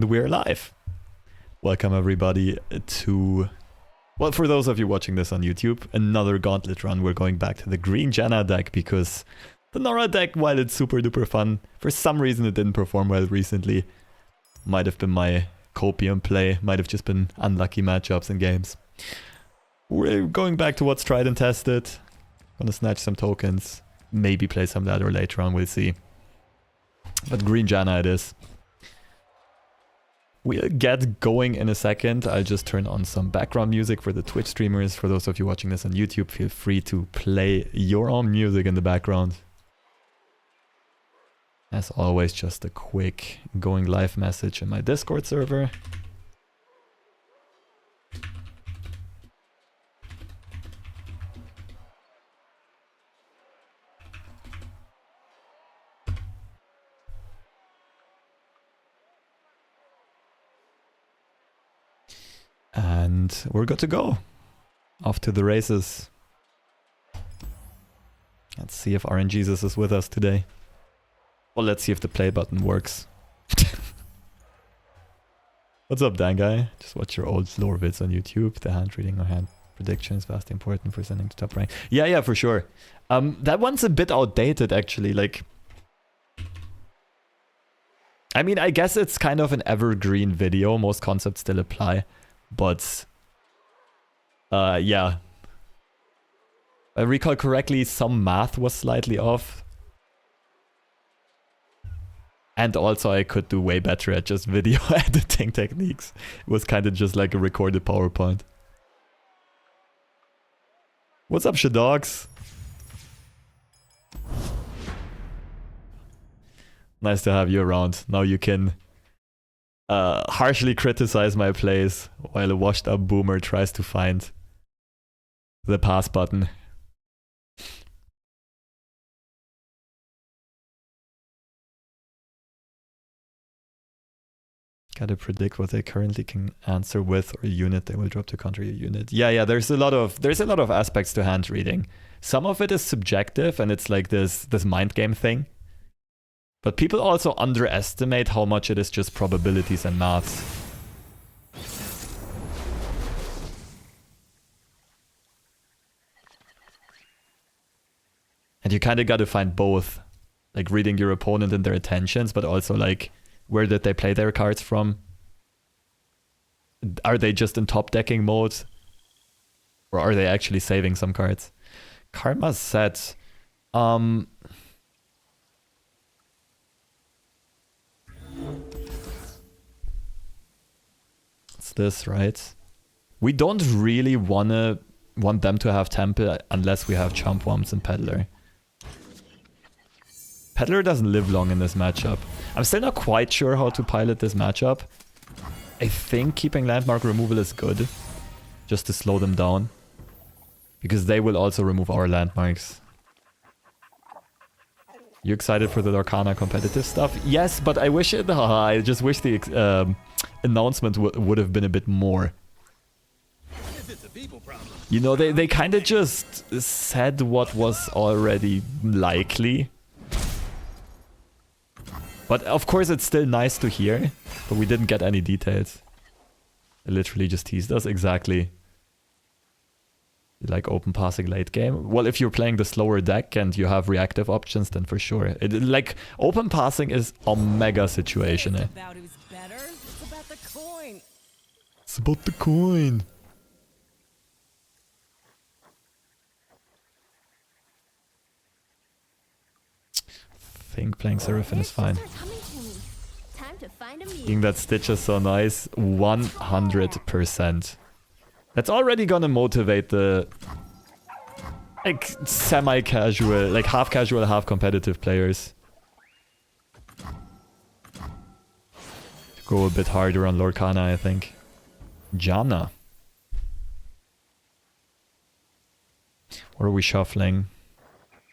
We're live. Welcome everybody to, well, for those of you watching this on YouTube, another Gauntlet run. We're going back to the green Janna deck because the Norra deck, while it's super duper fun, for some reason it didn't perform well recently. Might have been my copium play, might have just been unlucky matchups in games. We're going back to what's tried and tested. Gonna snatch some tokens, maybe play some ladder later on, we'll see. But green Janna it is. We'll get going in a second. I'll just turn on some background music for the Twitch streamers. For those of you watching this on YouTube, feel free to play your own music in the background. As always, just a quick going live message in my Discord server. And we're good to go. Off to the races. Let's see if RNGesus is with us today. Well, let's see if the play button works. What's up, Dan guy? Just watch your old lore vids on YouTube. The hand reading or hand prediction is vastly important for sending to top rank. Yeah, for sure. That one's a bit outdated, actually. Like, I mean, I guess it's kind of an evergreen video. Most concepts still apply. But, yeah. If I recall correctly, some math was slightly off. And also I could do way better at just video editing techniques. It was kind of just like a recorded PowerPoint. What's up, Shadogs? Nice to have you around. Now you can harshly criticize my plays while a washed up boomer tries to find the pass button. Gotta predict what they currently can answer with or a unit they will drop to counter your unit. Yeah, there's a lot of aspects to hand reading. Some of it is subjective and it's like this mind game thing. But people also underestimate how much it is just probabilities and maths. And you kind of got to find both. Like reading your opponent and their intentions, but also like, where did they play their cards from? Are they just in top decking mode? Or are they actually saving some cards? Karma said, this, right? We don't really want them to have Temple unless we have Chump Wumps and Peddler. Peddler doesn't live long in this matchup. I'm still not quite sure how to pilot this matchup. I think keeping landmark removal is good, just to slow them down, because they will also remove our landmarks. You excited for the Arcana competitive stuff? Yes, but I wish it... I just wish the announcement would have been a bit more. You know, they kind of just said what was already likely. But of course it's still nice to hear, but we didn't get any details. They literally just teased us, exactly. You like open passing late game? Well, if you're playing the slower deck and you have reactive options, then for sure. Like, open passing is a mega situation, eh? It's about the coin. It's about the coin. I think playing Seraphine is fine. Being that Stitch is so nice, 100%. That's already gonna motivate the like semi-casual, like half-casual, half-competitive players to go a bit harder on Lorcana, I think. Janna. What are we shuffling?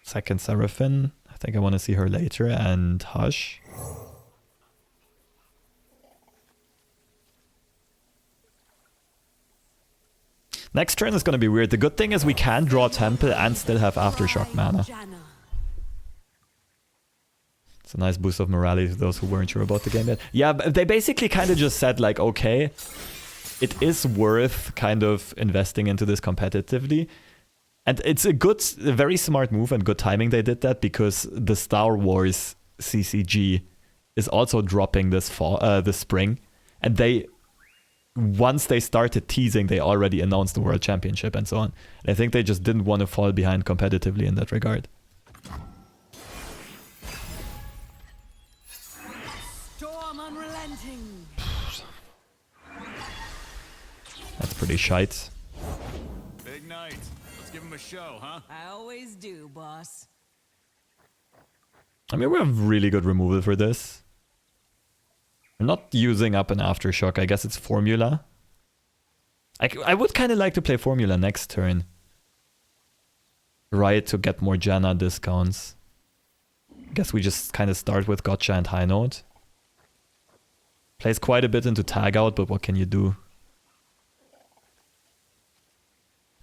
Second Seraphine. I think I want to see her later. And Hush. Next turn is going to be weird. The good thing is we can draw Temple and still have Aftershock mana. It's a nice boost of morality to those who weren't sure about the game yet. Yeah, but they basically kind of just said like, okay, it is worth kind of investing into this competitively. And it's a very smart move and good timing they did that, because the Star Wars CCG is also dropping this spring. And once they started teasing, they already announced the World Championship and so on. And I think they just didn't want to fall behind competitively in that regard. Storm unrelenting. That's pretty shite. Big night. Let's give him a show, huh? I always do, boss. I mean, we have really good removal for this. I'm not using up an Aftershock. I guess it's Formula. I would kind of like to play Formula next turn. Right, to get more Janna discounts. Guess we just kind of start with Gotcha and High Note. Plays quite a bit into Tag Out, but what can you do?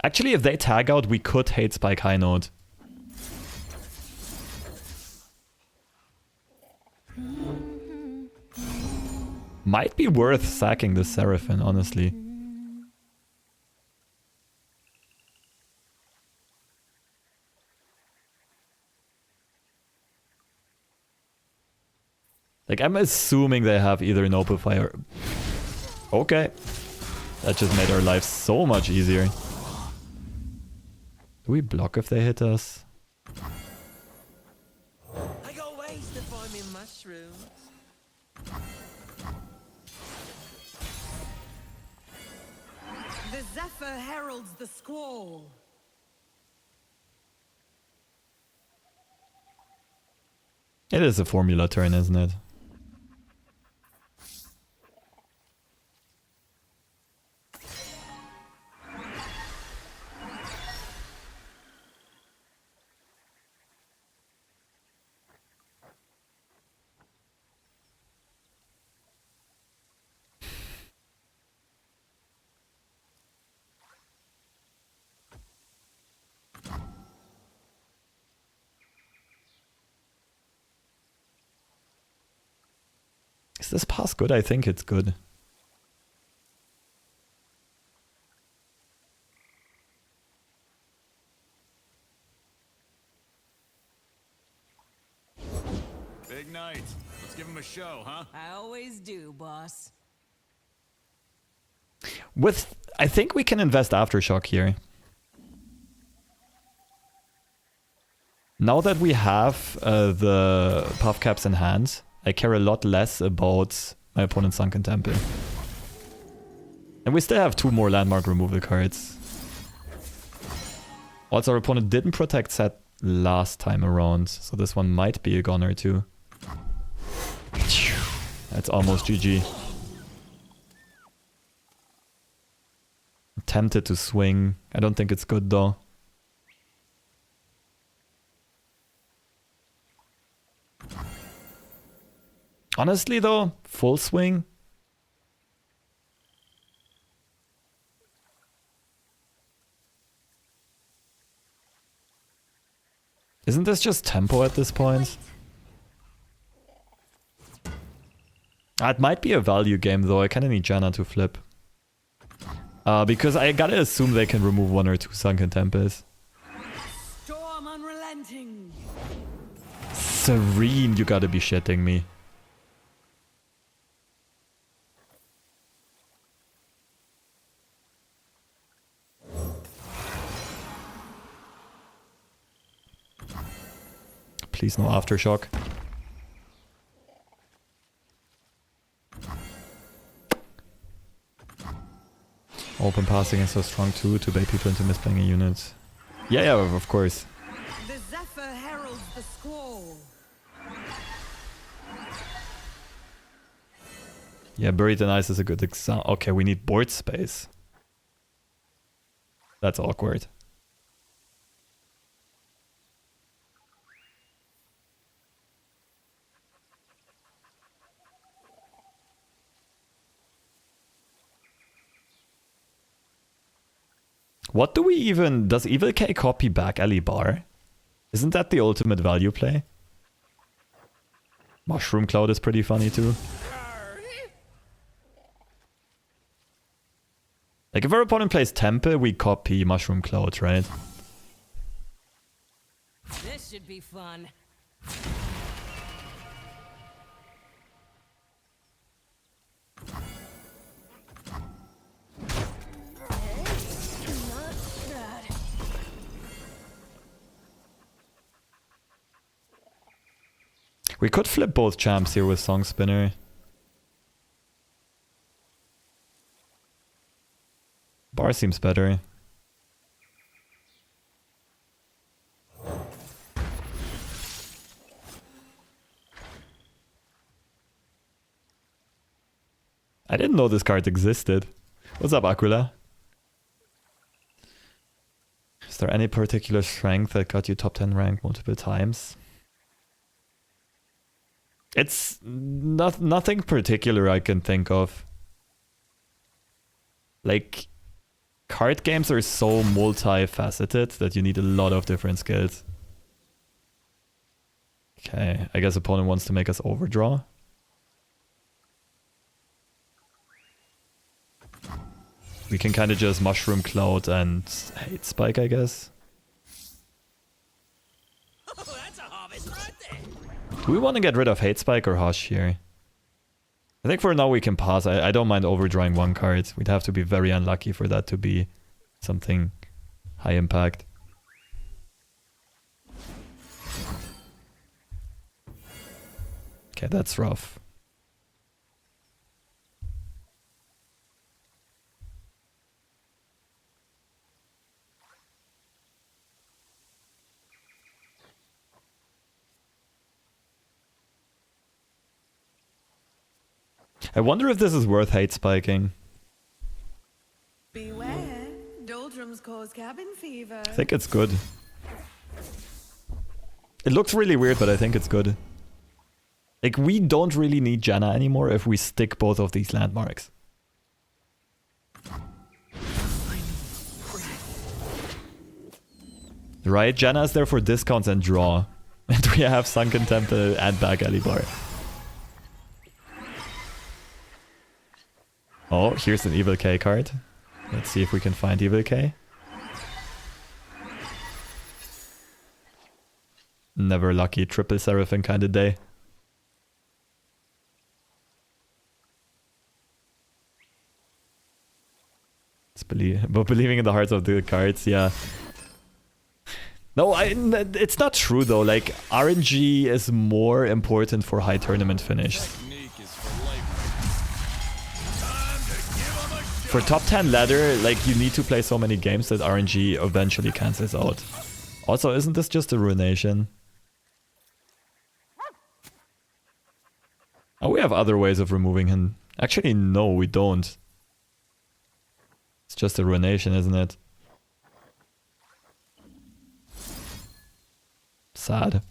Actually, if they Tag Out, we could Hate Spike High Note. Might be worth sacking this Seraphim, honestly. Like, I'm assuming they have either Notify or... Okay. That just made our lives so much easier. Do we block if they hit us? I got ways to find me mushrooms. The Zephyr heralds the squall. It is a Formula turn, isn't it? Is this pass good? I think it's good. Big night. Let's give him a show, huh? I always do, boss. I think we can invest Aftershock here. Now that we have the Puffcaps in hand, I care a lot less about my opponent's Sunken Temple. And we still have 2 more landmark removal cards. Also, our opponent didn't protect set last time around, so this one might be a goner too. That's almost GG. I'm tempted to swing. I don't think it's good though. Honestly though, full swing. Isn't this just tempo at this point? It might be a value game though. I kind of need Janna to flip. Because I gotta assume they can remove 1 or 2 Sunken Temples. Storm unrelenting. Serene, you gotta be shitting me. Please no Aftershock. Open passing is so strong too, to bait people into misplaying a unit. Yeah, of course. The Zephyr heralds the squall. Yeah, Buried in Ice is a good example. Okay, we need board space. That's awkward. What do we even... Does Evil K copy back Ali Bar? Isn't that the ultimate value play? Mushroom Cloud is pretty funny too. Like if our opponent plays Temple, we copy Mushroom Cloud, right? This should be fun. We could flip both champs here with Song Spinner. Bar seems better. I didn't know this card existed. What's up, Aquila? Is there any particular strength that got you top 10 rank multiple times? It's nothing particular I can think of. Like, card games are so multifaceted that you need a lot of different skills. Okay, I guess opponent wants to make us overdraw. We can kind of just Mushroom Cloud and Hate Spike, I guess. Oh, that's a harvest right there. Do we want to get rid of Hate Spike or Hush here? I think for now we can pass. I don't mind overdrawing one card. We'd have to be very unlucky for that to be something high impact. Okay, that's rough. I wonder if this is worth hate spiking. Beware, doldrums cause cabin fever. I think it's good. It looks really weird, but I think it's good. Like, we don't really need Janna anymore if we stick both of these landmarks. Right, Janna is there for discounts and draw. And we have Sunken Temple and Back Alley Bar. Oh, here's an Evil K card. Let's see if we can find Evil K. Never lucky, triple Seraphim kind of day. But believing in the hearts of the cards, yeah. No, it's not true though. Like, RNG is more important for high tournament finish. For top 10 ladder, like, you need to play so many games that RNG eventually cancels out. Also, isn't this just a ruination? Oh, we have other ways of removing him. Actually, no, we don't. It's just a ruination, isn't it? Sad.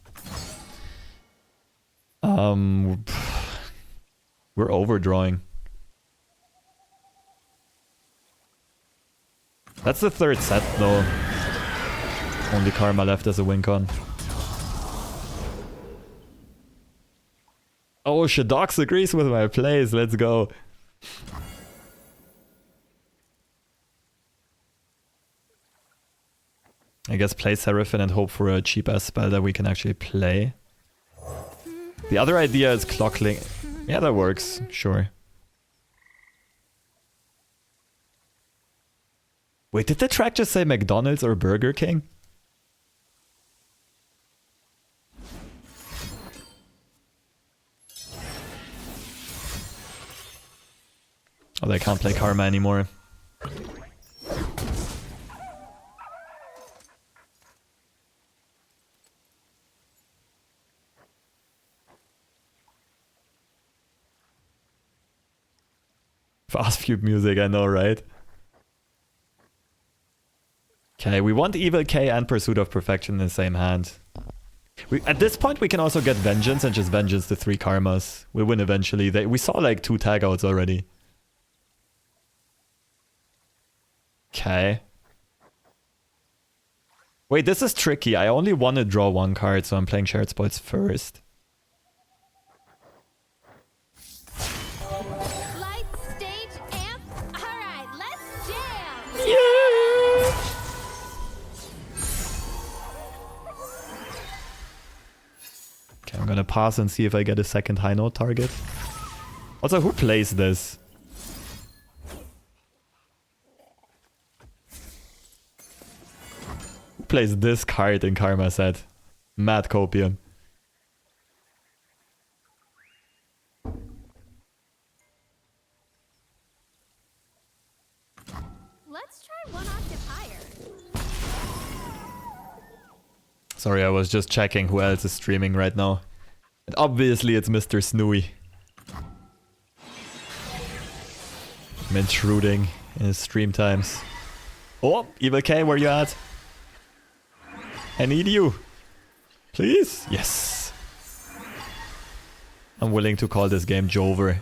We're overdrawing. That's the third set though. Only Karma left as a win con. Oh, Shadox agrees with my plays. Let's go. I guess play Seraphim and hope for a cheap ass spell that we can actually play. The other idea is Clockling. Yeah, that works. Sure. Wait, did the track just say McDonald's or Burger King? Oh, they can't play Karma anymore. Fast Cube music, I know, right? Okay, we want Evil K and Pursuit of Perfection in the same hand. At this point, we can also get Vengeance and just Vengeance the 3 Karmas. We'll win eventually. We saw like 2 tag outs already. Okay. Wait, this is tricky. I only want to draw 1 card, so I'm playing Shared Spoils first. pass and see if I get a second high note target. Also, who plays this? Who plays this card in Karma set? Mad Copium. Let's try one octave higher. Sorry, I was just checking who else is streaming right now. And obviously it's Mr. Snooey. I'm intruding in his stream times. Oh, Evil K, where you at? I need you. Please? Yes. I'm willing to call this game Jover.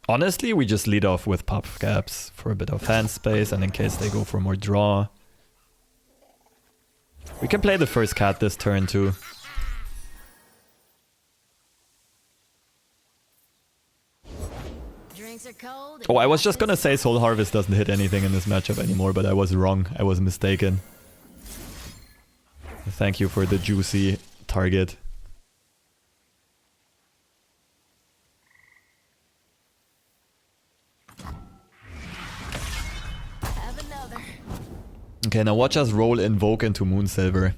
Honestly, we just lead off with Puffcaps for a bit of hand space and in case they go for more draw. We can play the first cat this turn too. Drinks are cold. Oh, I was just gonna say Soul Harvest doesn't hit anything in this matchup anymore, but I was wrong. I was mistaken. Thank you for the juicy target. Have another. Okay, now watch us roll Invoke into Moonsilver.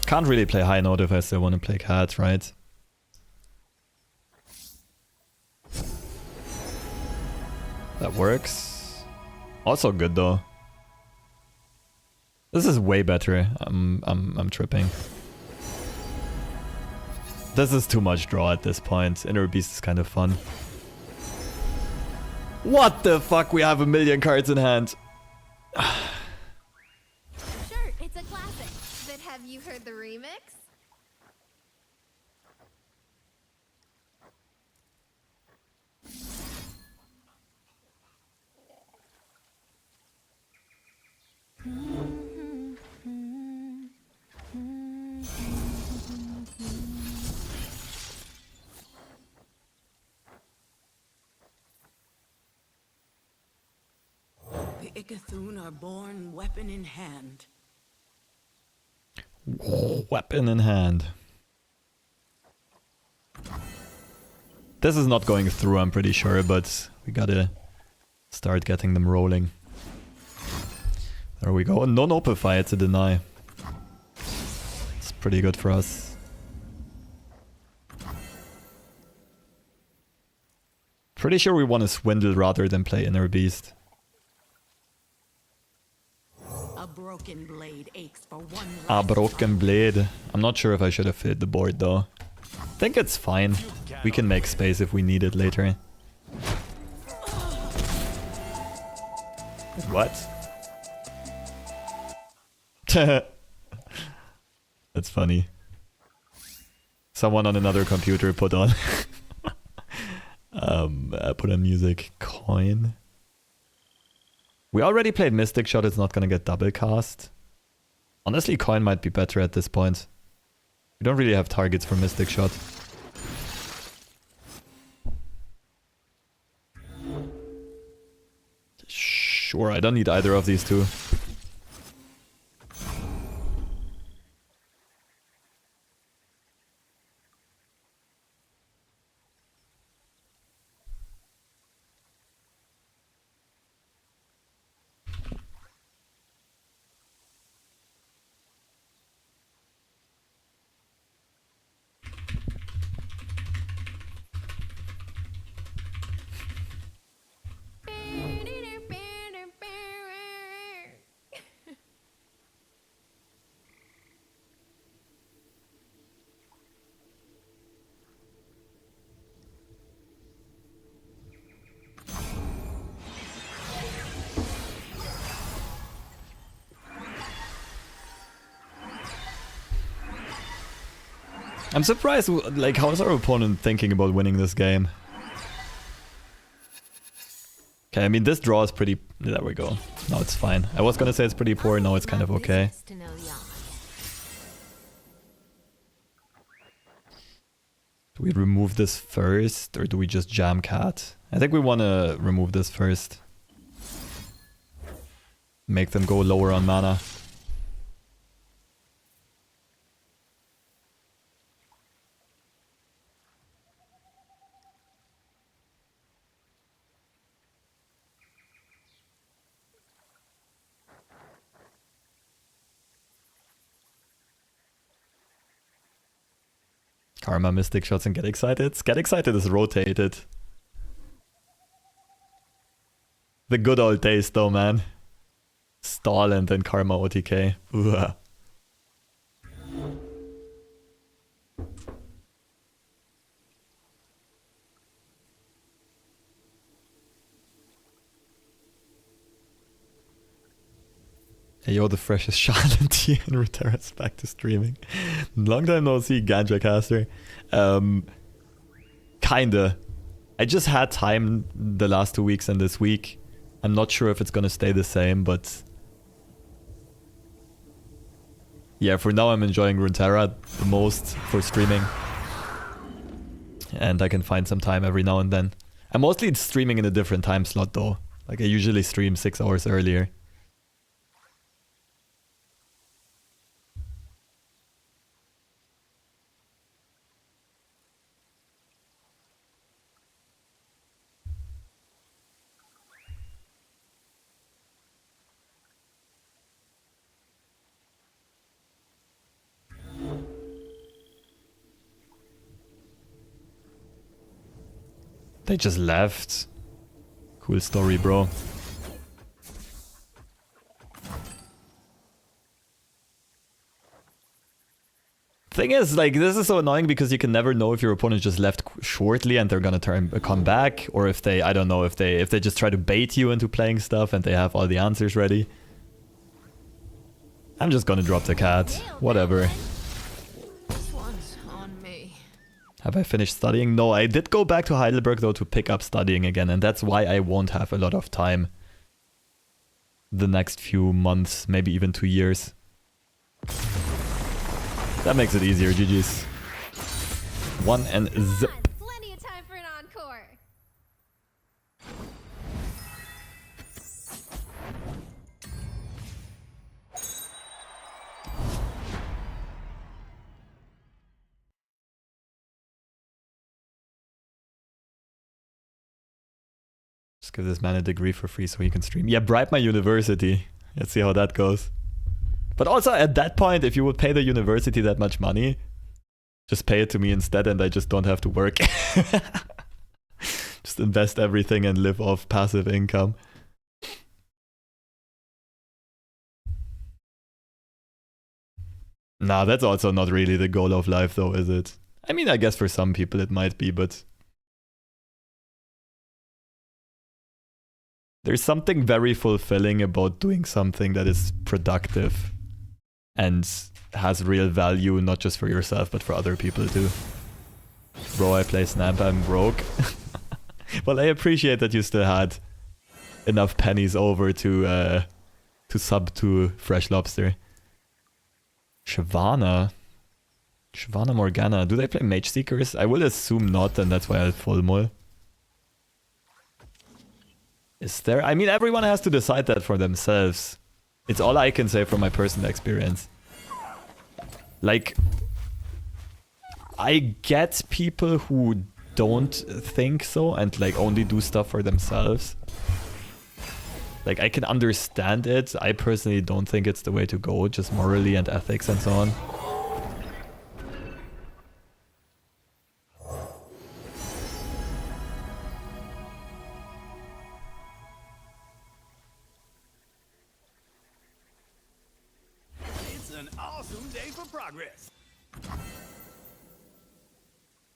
Can't really play high note if I still want to play cat, right? That works. Also good though. This is way better. I'm tripping. This is too much draw at this point. Inner Beast is kind of fun. What the fuck? We have 1,000,000 cards in hand. Sure, it's a classic. But have you heard the remix? The Ikathun are born weapon in hand. Weapon in hand. This is not going through, I'm pretty sure, but we gotta start getting them rolling. There we go. Non-opify to deny. It's pretty good for us. Pretty sure we want to swindle rather than play Inner Beast. A broken blade aches for one A broken blade. I'm not sure if I should have filled the board though. I think it's fine. We can make space if we need it later. What? That's funny. Someone on another computer put on put on music. Coin. We already played Mystic Shot, it's not gonna get double cast. Honestly, Coin might be better at this point. We don't really have targets for Mystic Shot. Sure, I don't need either of these two. I'm surprised, like, how's our opponent thinking about winning this game? Okay, I mean, this draw is pretty... There we go. No, it's fine. I was gonna say it's pretty poor, no, it's kind of okay. To know the odds. Do we remove this first or do we just jam cat? I think we want to remove this first. Make them go lower on mana. Karma, Mystic Shots and Get Excited. Get Excited is rotated. The good old days though, man. Stall and then Karma OTK. Ugh. Hey yo, the freshest Charlotte tea and Runeterra's back to streaming. Long time no see, Ganja Caster. Kinda. I just had time the last 2 weeks and this week. I'm not sure if it's gonna stay the same, but... yeah, for now I'm enjoying Runeterra the most for streaming. And I can find some time every now and then. I'm mostly streaming in a different time slot though. Like I usually stream 6 hours earlier. They just left. Cool story, bro. Thing is, like, this is so annoying because you can never know if your opponent just left shortly and they're gonna come back, or if they, I don't know, if they just try to bait you into playing stuff and they have all the answers ready. I'm just gonna drop the cat. Whatever. Have I finished studying? No, I did go back to Heidelberg though to pick up studying again, and that's why I won't have a lot of time the next few months, maybe even 2 years. That makes it easier, GG's. 1 and zip. Plenty of time for an encore. Just give this man a degree for free so he can stream. Yeah, bribe my university. Let's see how that goes. But also at that point, if you would pay the university that much money, just pay it to me instead and I just don't have to work. Just invest everything and live off passive income. Nah, that's also not really the goal of life though, is it? I mean, I guess for some people it might be, but... there's something very fulfilling about doing something that is productive and has real value, not just for yourself, but for other people too. Bro, I play Snap, I'm broke. Well, I appreciate that you still had enough pennies over to sub to Fresh Lobster. Shyvana Morgana. Do they play Mage Seekers? I will assume not, and that's why I'll full mull. Is there? I mean, everyone has to decide that for themselves. It's all I can say from my personal experience. Like, I get people who don't think so and like only do stuff for themselves. Like, I can understand it. I personally don't think it's the way to go, just morally and ethics and so on.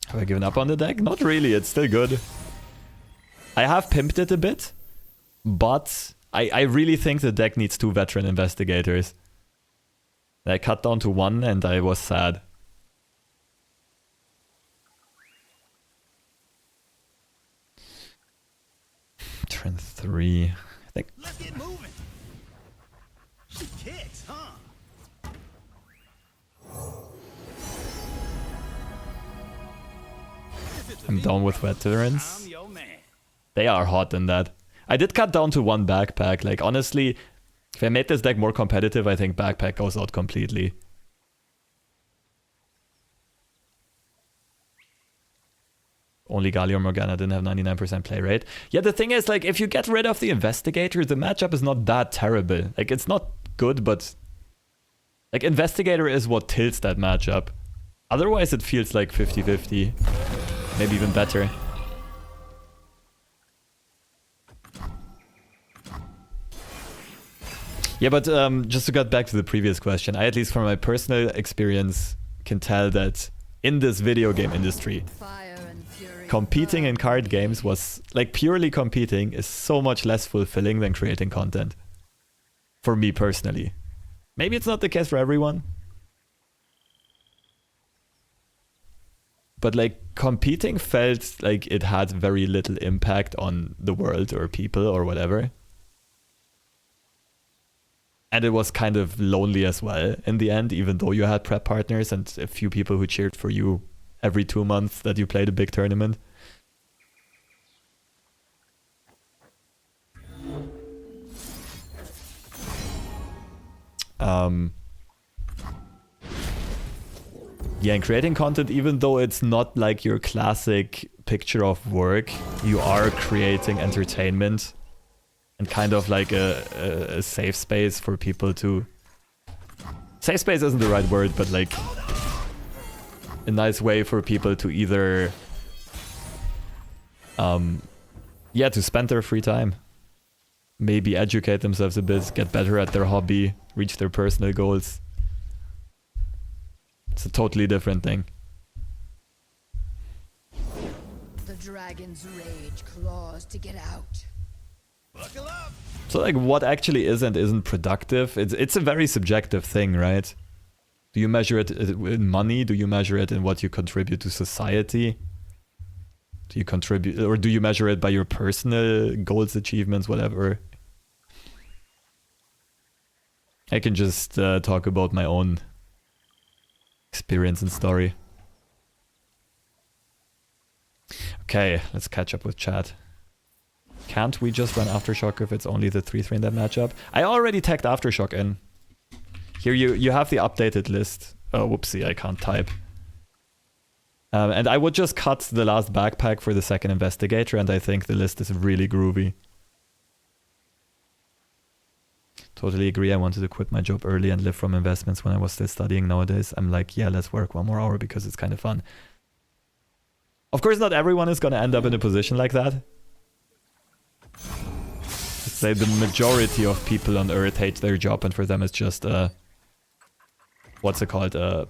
Have I given up on the deck? Not really, it's still good. I have pimped it a bit, but I really think the deck needs 2 veteran investigators. I cut down to 1 and I was sad. Turn 3. I think. Let's get moving. She kicks, huh? I'm down with veterans. I'm your man. They are hot in that. I did cut down to 1 backpack. Like, honestly, if I made this deck more competitive, I think backpack goes out completely. Only Galio Morgana didn't have 99% play rate. Yeah, the thing is, like, if you get rid of the Investigator, the matchup is not that terrible. Like, it's not good, but... Like, Investigator is what tilts that matchup. Otherwise, it feels like 50-50. Maybe even better. Yeah, but just to get back to the previous question, I, at least from my personal experience, can tell that in this video game industry, competing in card games was, like, purely competing is so much less fulfilling than creating content. For me personally. Maybe it's not the case for everyone. But, like, competing felt like it had very little impact on the world or people or whatever. And it was kind of lonely as well in the end, even though you had prep partners and a few people who cheered for you every 2 months that you played a big tournament. Yeah, and creating content, even though it's not like your classic picture of work, you are creating entertainment and kind of like a safe space for people to... Safe space isn't the right word, but like a nice way for people to either... yeah, to spend their free time. Maybe educate themselves a bit, get better at their hobby, reach their personal goals. It's a totally different thing. The dragon's rage claws to get out. Buckle up. So like what actually is and isn't productive, it's a very subjective thing, right? Do you measure it in money? Do you measure it in what you contribute to society? Do you contribute, or do you measure it by your personal goals, achievements, whatever? I can just talk about my own experience and story. Okay, let's catch up with chat. Can't we just run Aftershock if it's only the 3-3 in that matchup? I already tagged Aftershock in. Here you have the updated list. Oh, whoopsie, I can't type. And I would just cut the last backpack for the second Investigator, and I think the list is really groovy. Totally agree. I wanted to quit my job early and live from investments when I was still studying. Nowadays, I'm like, yeah, let's work 1 more hour because it's kind of fun. Of course, not everyone is going to end up in a position like that. Let's say the majority of people on Earth hate their job, and for them it's just what's it called? A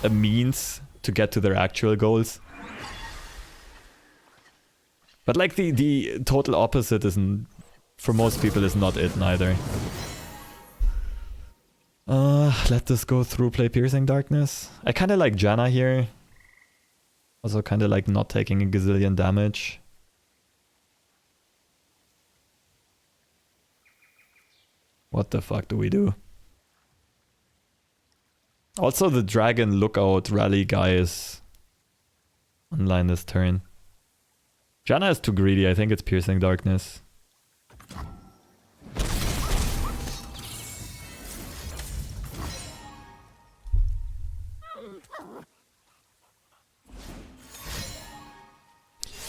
means to get to their actual goals. But like the total opposite isn't, for most people, is not it neither. Let this go through, play Piercing Darkness. I kind of like Janna here. Also kind of like not taking a gazillion damage. What the fuck do we do? Also the Dragon Lookout Rally guy is online this turn. Janna is too greedy, I think it's Piercing Darkness.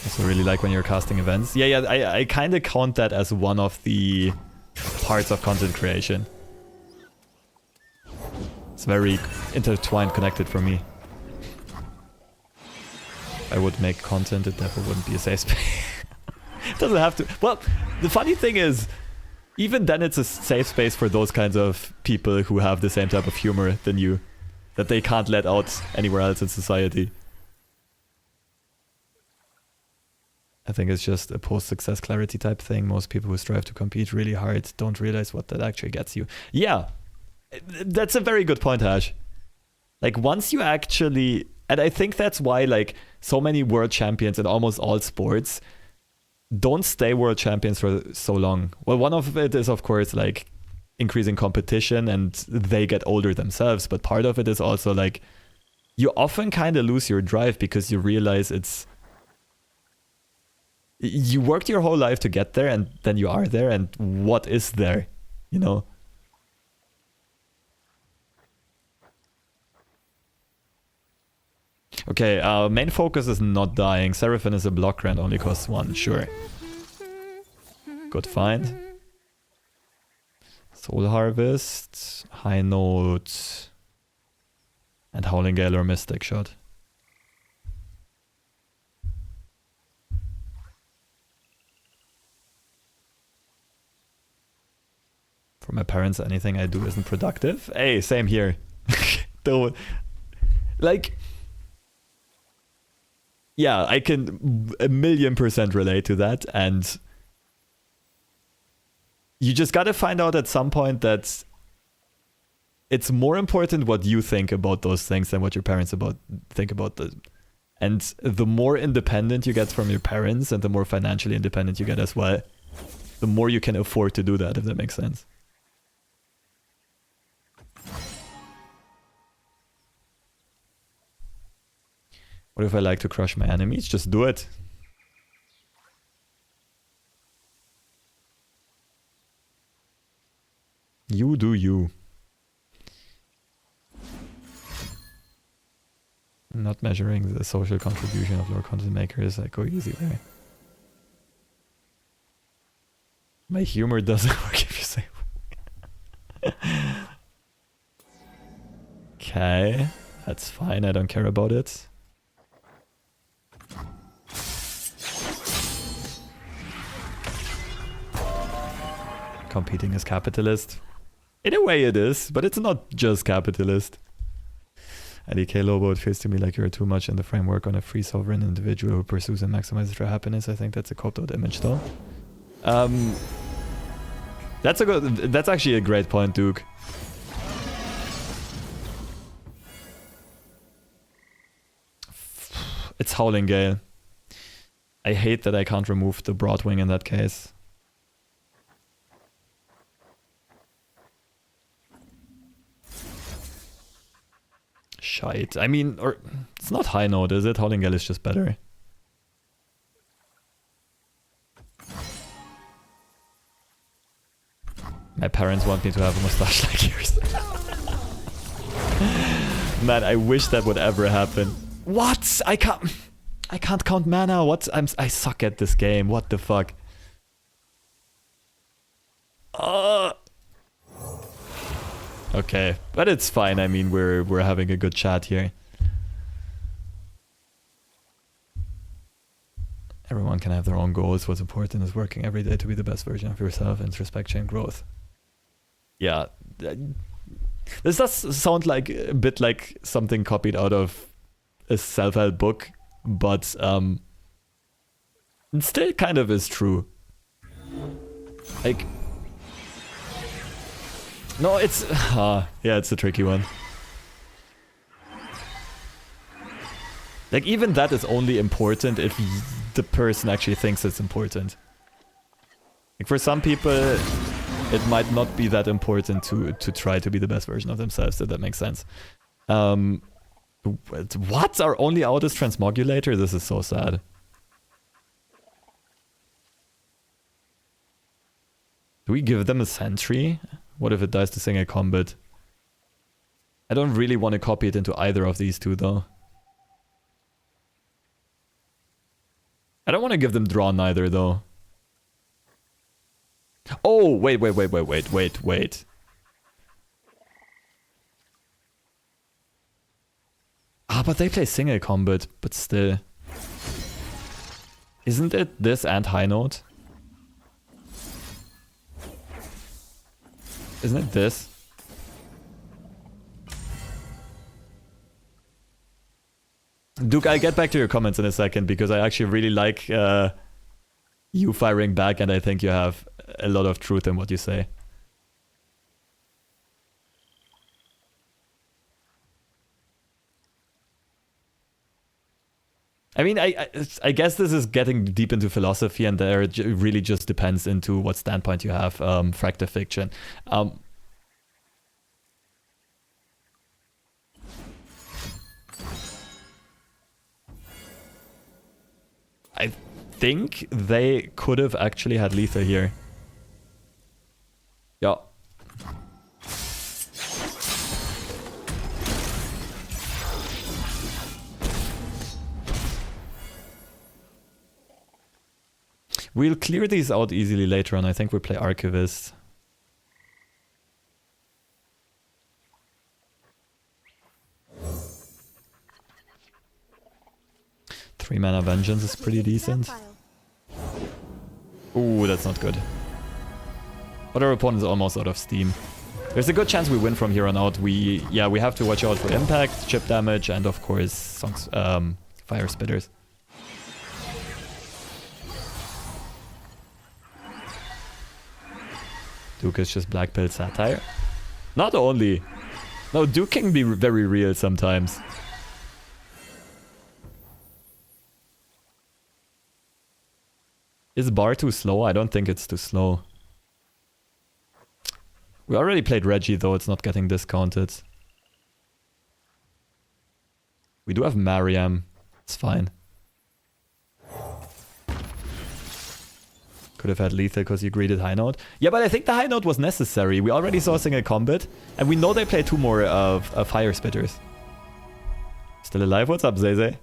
Also really like when you're casting events. Yeah, I kind of count that as one of the parts of content creation. It's very intertwined, connected for me. I would make content, it definitely wouldn't be a safe space. It doesn't have to. Well, the funny thing is, even then it's a safe space for those kinds of people who have the same type of humor than you, that they can't let out anywhere else in society. I think it's just a post-success clarity type thing. Most people who strive to compete really hard don't realize what that actually gets you. Yeah, that's a very good point, Ash. Like, once you actually... And I think that's why, like, so many world champions in almost all sports don't stay world champions for so long. Well, one of it is, of course, like, increasing competition, and they get older themselves. But part of it is also, like, you often kind of lose your drive because you realize you worked your whole life to get there, and then you are there, and what is there, you know? Okay, main focus is not dying. Seraphine is a blocker and only costs 1, sure. Good find. Soul Harvest, High Note, and Howling Gale or Mystic Shot. For my parents, anything I do isn't productive. Hey, same here. Don't... Like... Yeah, I can 1,000,000% relate to that, and... You just gotta find out at some point that... It's more important what you think about those things than what your parents think about them. And the more independent you get from your parents, and the more financially independent you get as well, the more you can afford to do that, if that makes sense. What if I like to crush my enemies? Just do it. You do you. Not measuring the social contribution of your content makers, I go easy there. My humor doesn't work if you say. Okay, that's fine, I don't care about it. Competing is capitalist. In a way it is, but it's not just capitalist. LEK Lobo, it feels to me like you're too much in the framework on a free sovereign individual who pursues and maximizes their happiness. I think that's a coped out image though. That's actually a great point, Duke. It's Howling Gale. I hate that I can't remove the Broadwing in that case. Shite. I mean, or it's not High Note, is it? Howling Gale is just better. My parents want me to have a mustache like yours. Man, I wish that would ever happen. What? I can't count mana. What? I suck at this game. What the fuck? Okay, but it's fine. I mean, we're having a good chat here. Everyone can have their own goals. What's important is working every day to be the best version of yourself, introspection, and growth. Yeah, this does sound like a bit like something copied out of a self-help book, but it still kind of is true. Like, no, it's yeah, it's a tricky one. Like, even that is only important if the person actually thinks it's important. Like, for some people, it might not be that important to try to be the best version of themselves, if that makes sense. What? Our only out is Transmogulator? This is so sad. Do we give them a sentry? What if it dies to single combat? I don't really want to copy it into either of these two, though. I don't want to give them draw neither, though. Oh, wait. Ah, but they play single combat, but still. Isn't it this and High Note? Isn't it this? Duke, I'll get back to your comments in a second, because I actually really like you firing back, and I think you have a lot of truth in what you say. I mean, I guess this is getting deep into philosophy, and there it really just depends into what standpoint you have. Fractal Fiction. I think they could have actually had lethal here. Yeah. We'll clear these out easily later on. I think we play Archivist. Three mana Vengeance is pretty decent. Ooh, that's not good. But our opponent is almost out of steam. There's a good chance we win from here on out. We have to watch out for impact, chip damage, and of course fire spitters. Duke is just Black Pill Satire. Not only. No, Duke can be very real sometimes. Is bar too slow? I don't think it's too slow. We already played Reggie though, it's not getting discounted. We do have Mariam. It's fine. Could have had lethal because you greeted high note. Yeah, but I think the high note was necessary. We already saw single combat. And we know they play two more of fire spitters. Still alive? What's up, Zeze?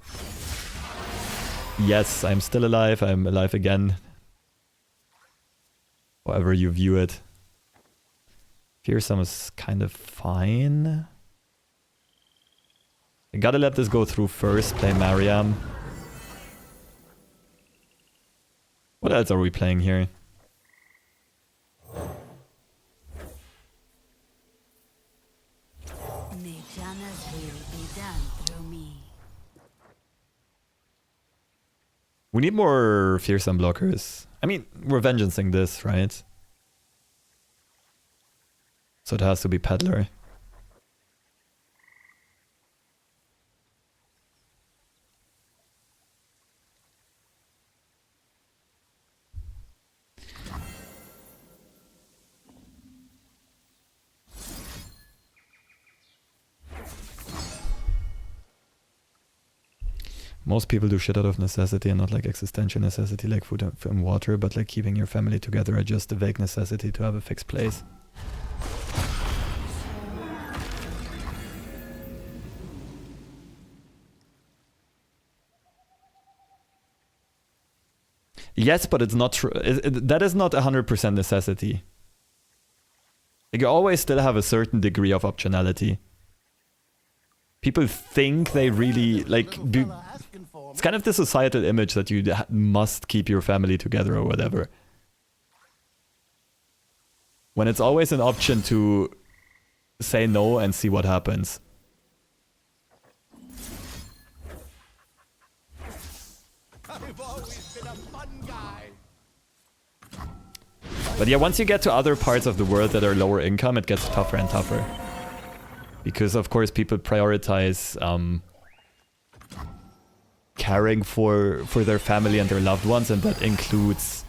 Yes, I'm still alive. I'm alive again. However you view it. Fearsome is kind of fine. I gotta let this go through first. Play Mariam. What else are we playing here? May Janna's will be done through me. We need more fearsome blockers. I mean, we're vengeancing this, right? So it has to be Peddler. Most people do shit out of necessity and not like existential necessity like food and water, but like keeping your family together are just a vague necessity to have a fixed place. Yes, but it's not true. That is not 100% necessity. Like, you always still have a certain degree of optionality. People think they really, like, it's kind of the societal image that you must keep your family together or whatever. When it's always an option to say no and see what happens. I've always been a fun guy. But yeah, once you get to other parts of the world that are lower income, it gets tougher and tougher. Because of course people prioritize caring for their family and their loved ones, and that includes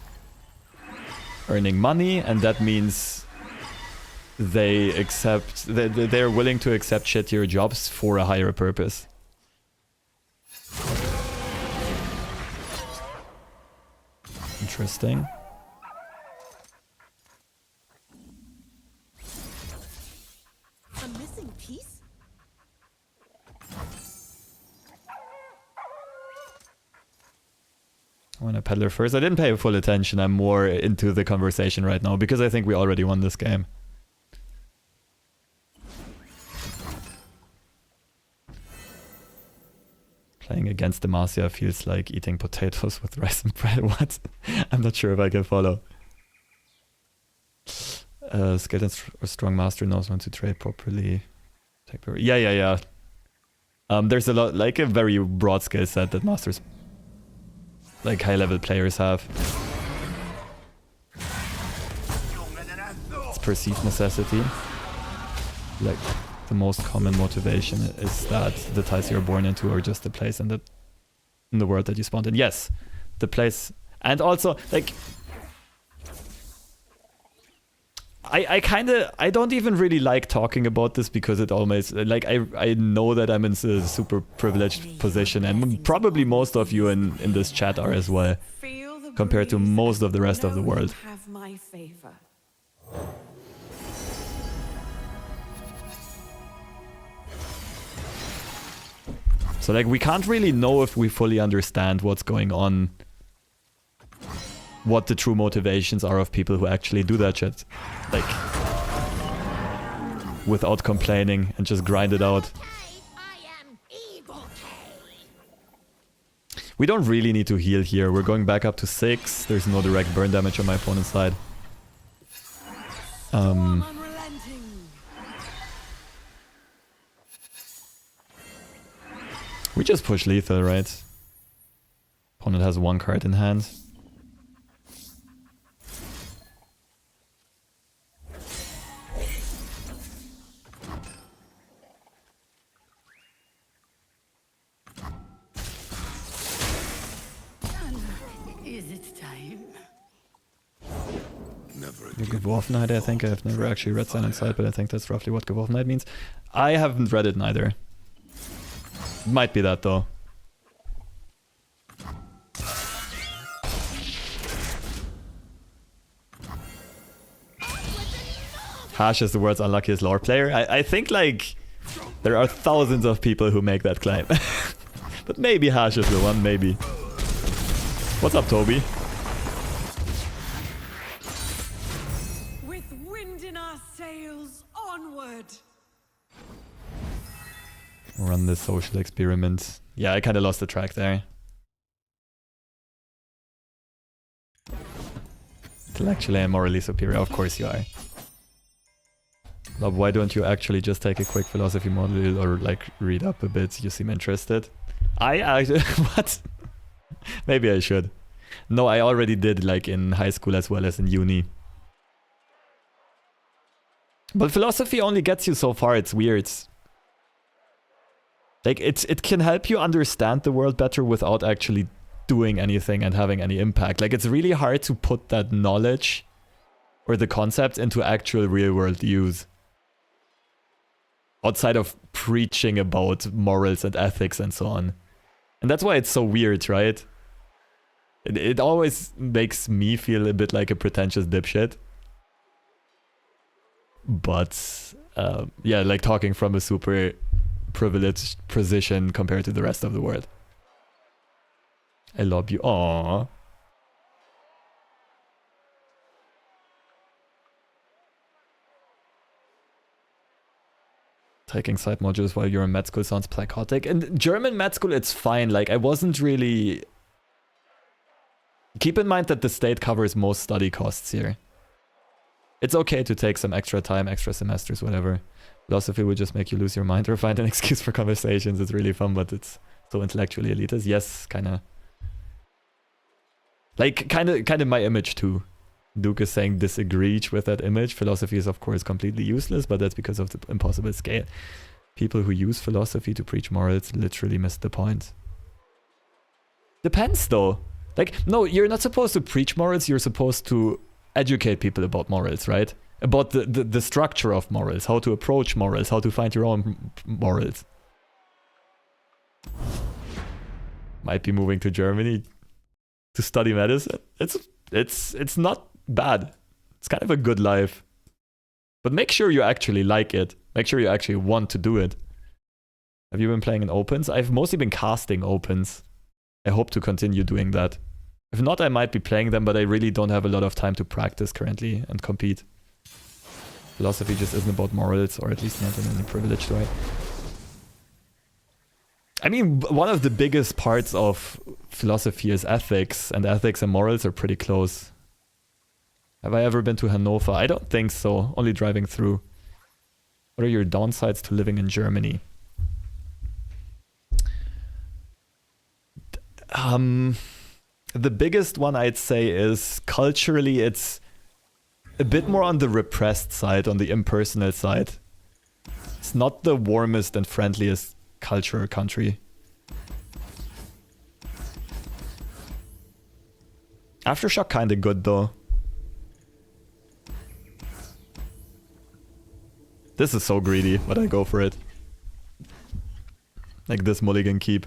earning money, and that means they're willing to accept shittier jobs for a higher purpose. Interesting. A missing piece? I want to peddler first. I didn't pay full attention. I'm more into the conversation right now because I think we already won this game. Playing against Demacia feels like eating potatoes with rice and bread. What? I'm not sure if I can follow. Skilled and strong master knows when to trade properly. Yeah. There's a lot, like a very broad skill set that masters, like high level players have. It's perceived necessity. Like the most common motivation is that the ties you're born into are just the place in the world that you spawned in. Yes, the place, and also like I don't even really like talking about this because it almost, like, I know that I'm in a super privileged position, and probably most of you in this chat are as well, compared to most of the rest of the world. Have my favor. So, like, we can't really know if we fully understand what's going on, what the true motivations are of people who actually do that shit. Like, without complaining and just grind it out. We don't really need to heal here. We're going back up to 6. There's no direct burn damage on my opponent's side. We just push lethal, right? Opponent has 1 card in hand. Is it time? Geworfenheit, I think. I've never actually read Sign Inside, but I think that's roughly what Geworfenheit means. I haven't read it neither. Might be that though. Hash is the world's unluckiest lore player. I think, like, there are thousands of people who make that claim. But maybe Hash is the one, maybe. What's up, Toby? With wind in our sails, onward. Run this social experiment. Yeah, I kind of lost the track there. Intellectually and morally superior, of course you are. Love, why don't you actually just take a quick philosophy module or, like, read up a bit? You seem interested. What? Maybe I should. No, I already did, like, in high school as well as in uni. But philosophy only gets you so far, it's weird. Like, it can help you understand the world better without actually doing anything and having any impact. Like, it's really hard to put that knowledge or the concept into actual real-world use. Outside of preaching about morals and ethics and so on. And that's why it's so weird, right? It always makes me feel a bit like a pretentious dipshit. But, yeah, like talking from a super privileged position compared to the rest of the world. I love you. Aww. Taking side modules while you're in med school sounds psychotic. In German med school, it's fine. Like, I wasn't really... Keep in mind that the state covers most study costs here. It's okay to take some extra time, extra semesters, whatever. Philosophy would just make you lose your mind or find an excuse for conversations. It's really fun, but it's so intellectually elitist. Yes, kind of. Like, kind of my image too. Duke is saying disagreed with that image. Philosophy is, of course, completely useless, but that's because of the impossible scale. People who use philosophy to preach morals literally miss the point. Depends, though. Like, no, you're not supposed to preach morals. You're supposed to educate people about morals, right? About the structure of morals, how to approach morals, how to find your own morals. Might be moving to Germany to study medicine. It's not bad. It's kind of a good life. But make sure you actually like it. Make sure you actually want to do it. Have you been playing in opens? I've mostly been casting opens. I hope to continue doing that. If not, I might be playing them, but I really don't have a lot of time to practice currently and compete. Philosophy just isn't about morals, or at least not in any privileged way. I mean, one of the biggest parts of philosophy is ethics, and ethics and morals are pretty close. Have I ever been to Hanover? I don't think so, only driving through. What are your downsides to living in Germany? The biggest one I'd say is culturally it's a bit more on the repressed side, on the impersonal side. It's not the warmest and friendliest culture or country. Aftershock kinda good though. This is so greedy, but I go for it. Like this mulligan keep.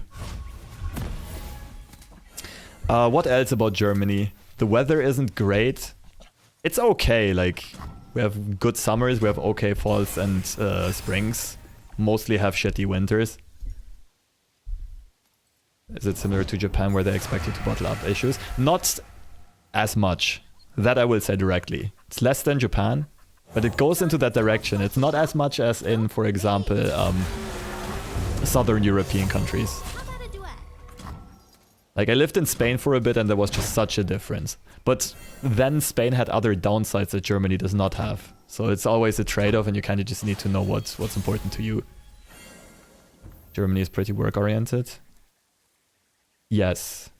What else about Germany? The weather isn't great. It's okay, like we have good summers, we have okay falls and springs. Mostly have shitty winters. Is it similar to Japan where they expect you to bottle up issues? Not as much. That I will say directly. It's less than Japan, but it goes into that direction. It's not as much as in, for example, Southern European countries. Like I lived in Spain for a bit and there was just such a difference. But then Spain had other downsides that Germany does not have. So it's always a trade-off and you kind of just need to know what's important to you. Germany is pretty work-oriented. Yes.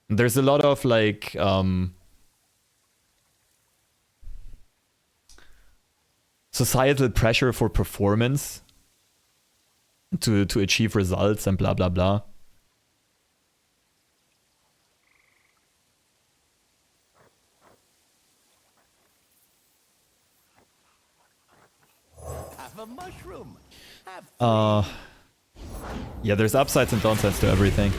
There's a lot of like societal pressure for performance to achieve results and blah blah blah. Have a mushroom. Yeah, there's upsides and downsides to everything.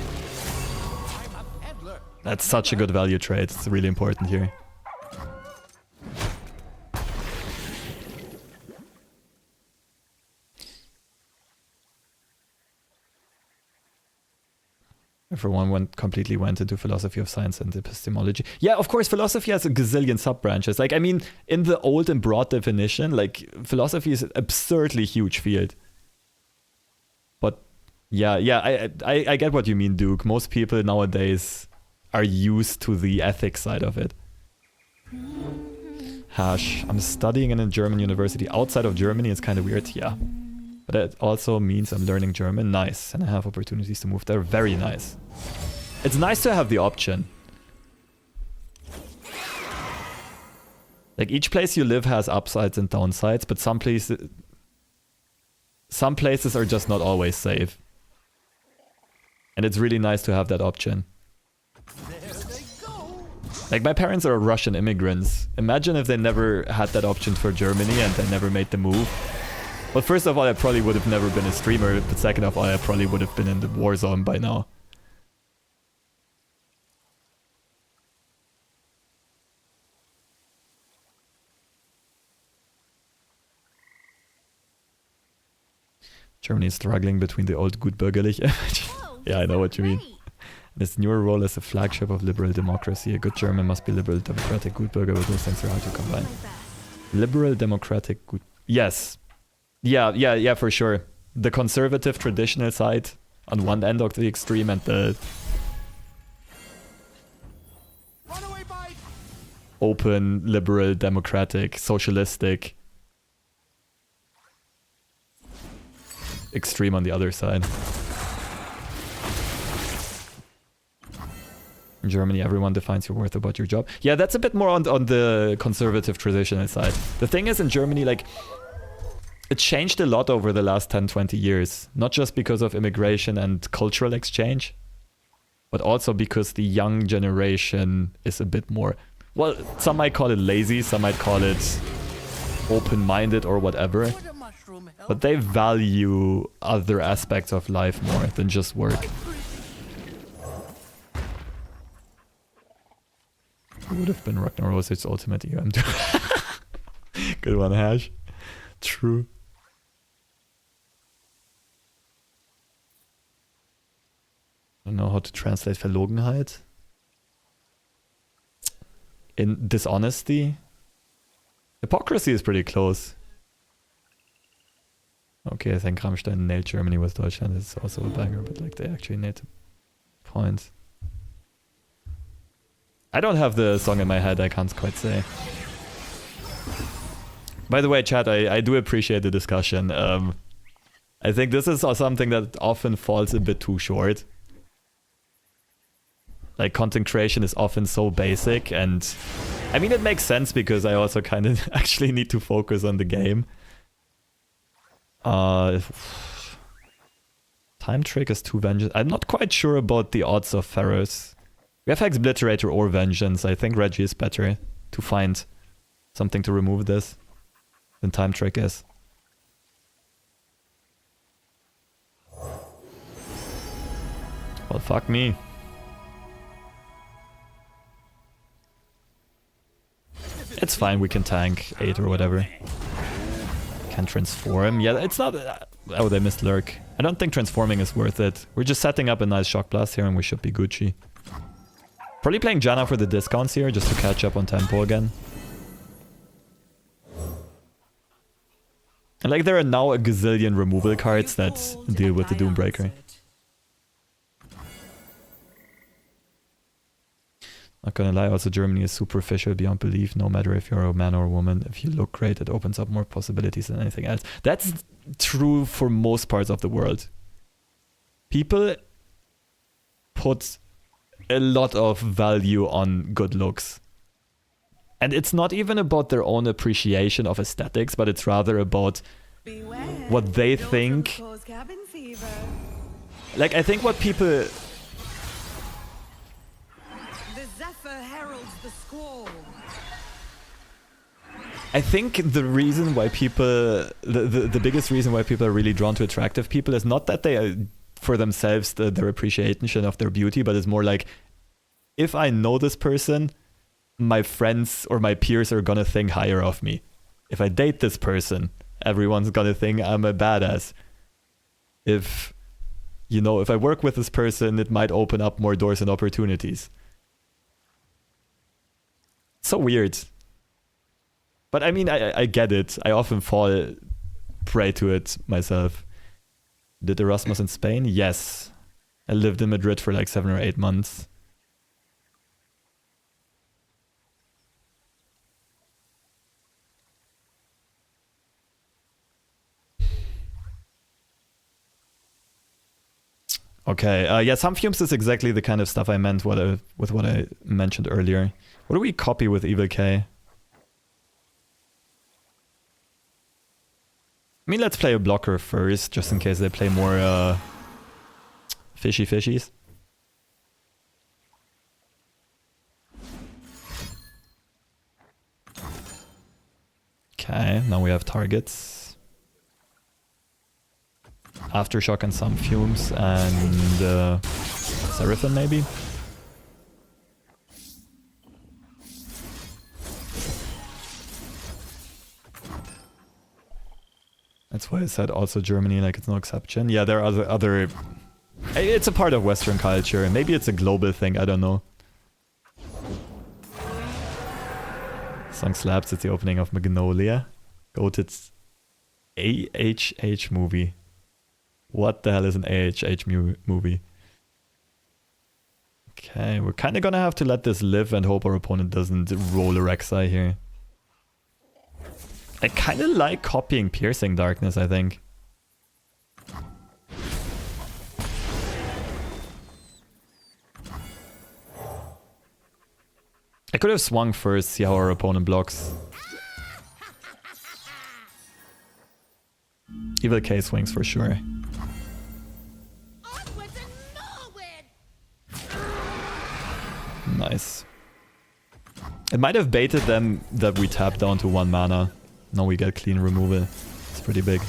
I'm a peddler. That's such a good value trade. It's really important here. Everyone completely went into philosophy of science and epistemology. Yeah, of course, philosophy has a gazillion sub-branches. Like, I mean, in the old and broad definition, like, philosophy is an absurdly huge field. But, yeah, I get what you mean, Duke. Most people nowadays are used to the ethics side of it. Hash. I'm studying in a German university outside of Germany. It's kind of weird, yeah. But it also means I'm learning German. Nice. And I have opportunities to move there. Very nice. It's nice to have the option. Like each place you live has upsides and downsides, but some places are just not always safe. And it's really nice to have that option. There they go. Like my parents are Russian immigrants. Imagine if they never had that option for Germany and they never made the move. Well, first of all, I probably would have never been a streamer, but second of all, I probably would have been in the war zone by now. Germany is struggling between the old Gutbürgerlich image. Yeah, I know what you mean. And its newer role as a flagship of liberal democracy. A good German must be liberal, democratic, Gutbürger, but those things are hard to combine. Liberal, democratic, good... Yes. Yeah, for sure. The conservative traditional side on one end of the extreme and the Runaway bike. open, liberal, democratic, socialistic extreme on the other side. In Germany, everyone defines your worth about your job. Yeah, that's a bit more on the conservative traditional side. The thing is, in Germany, like, it changed a lot over the last 10-20 years. Not just because of immigration and cultural exchange, but also because the young generation is a bit more... Well, some might call it lazy, some might call it open-minded or whatever. Would a mushroom help? But they value other aspects of life more than just work. It would have been Ragnaros's its ultimate EM. Good one, Hash. True. I don't know how to translate Verlogenheit. In dishonesty. Hypocrisy is pretty close. Okay, I think Rammstein nailed Germany with Deutschland. It's also a banger, but like they actually nailed the point. I don't have the song in my head, I can't quite say. By the way, chat, I do appreciate the discussion. I think this is something that often falls a bit too short. Like, content creation is often so basic, and I mean, it makes sense because I also kind of actually need to focus on the game. Time Trick is 2 Vengeance. I'm not quite sure about the odds of Pharaohs. We have Obliterator or Vengeance. I think Reggie is better to find something to remove this. than Time Trick is. Well, fuck me. It's fine, we can tank 8 or whatever. Can transform. Yeah, it's not... oh, they missed Lurk. I don't think transforming is worth it. We're just setting up a nice Shock Blast here and we should be Gucci. Probably playing Janna for the discounts here, just to catch up on tempo again. And like, there are now a gazillion removal cards that deal with the Doombreaker. Not gonna lie, also Germany is superficial beyond belief, no matter if you're a man or a woman. If you look great, it opens up more possibilities than anything else. That's true for most parts of the world. People put a lot of value on good looks. And it's not even about their own appreciation of aesthetics, but it's rather about what they think. Like, I think what people... I think the reason why people, the biggest reason why people are really drawn to attractive people is not that they are, for themselves, their appreciation of their beauty, but it's more like, if I know this person, my friends or my peers are gonna think higher of me. If I date this person, everyone's gonna think I'm a badass. If, you know, if I work with this person, it might open up more doors and opportunities. So weird. But I mean, I get it. I often fall prey to it myself. Did Erasmus in Spain? Yes. I lived in Madrid for like 7 or 8 months. Okay, yeah, some fumes is exactly the kind of stuff I meant with what I mentioned earlier. What do we copy with Evil K? I mean, let's play a blocker first, just in case they play more fishies. Okay, now we have targets. Aftershock and some fumes and Seraphim maybe? That's why I said also Germany, like it's no exception. Yeah, there are other... It's a part of Western culture. Maybe it's a global thing, I don't know. Song slaps, it's the opening of Magnolia. Goated AHH movie. What the hell is an AHH movie? Okay, we're kind of gonna have to let this live and hope our opponent doesn't roll a Rek'Sai here. I kind of like copying Piercing Darkness, I think. I could have swung first, see how our opponent blocks. Evil K swings for sure. Nice. It might have baited them that we tap down to 1 mana. Now we get clean removal. It's pretty big.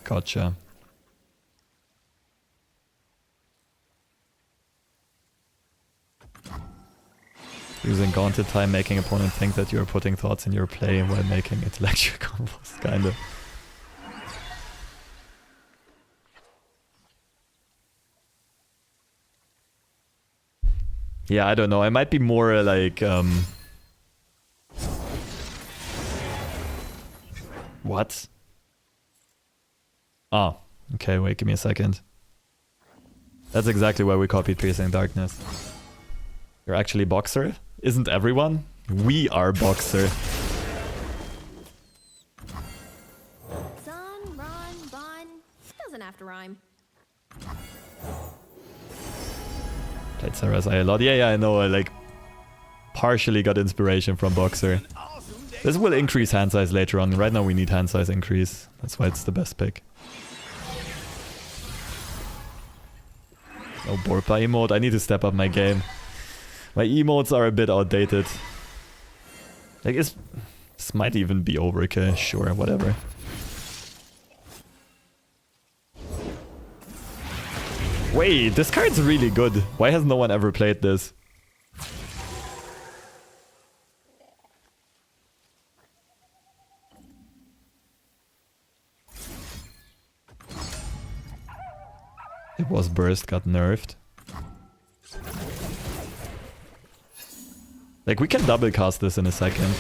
Gotcha. Using Gauntlet time, making opponent think that you're putting thoughts in your play while making intellectual combos, kinda. Yeah, I don't know. I might be more like... What? Oh, okay, wait, give me a second. That's exactly why we copied Piercing Darkness. You're actually Boxer? Isn't everyone? We are Boxer. Sun, run, bun. Doesn't have to rhyme. Played Sarah's Eye a lot. Yeah, I know. I like partially got inspiration from Boxer. This will increase hand size later on. Right now we need hand size increase. That's why it's the best pick. No Borpa emote. I need to step up my game. My emotes are a bit outdated. Like, this might even be overkill. Sure, whatever. Wait, this card's really good. Why has no one ever played this? It was burst, got nerfed. Like, we can double cast this in a second.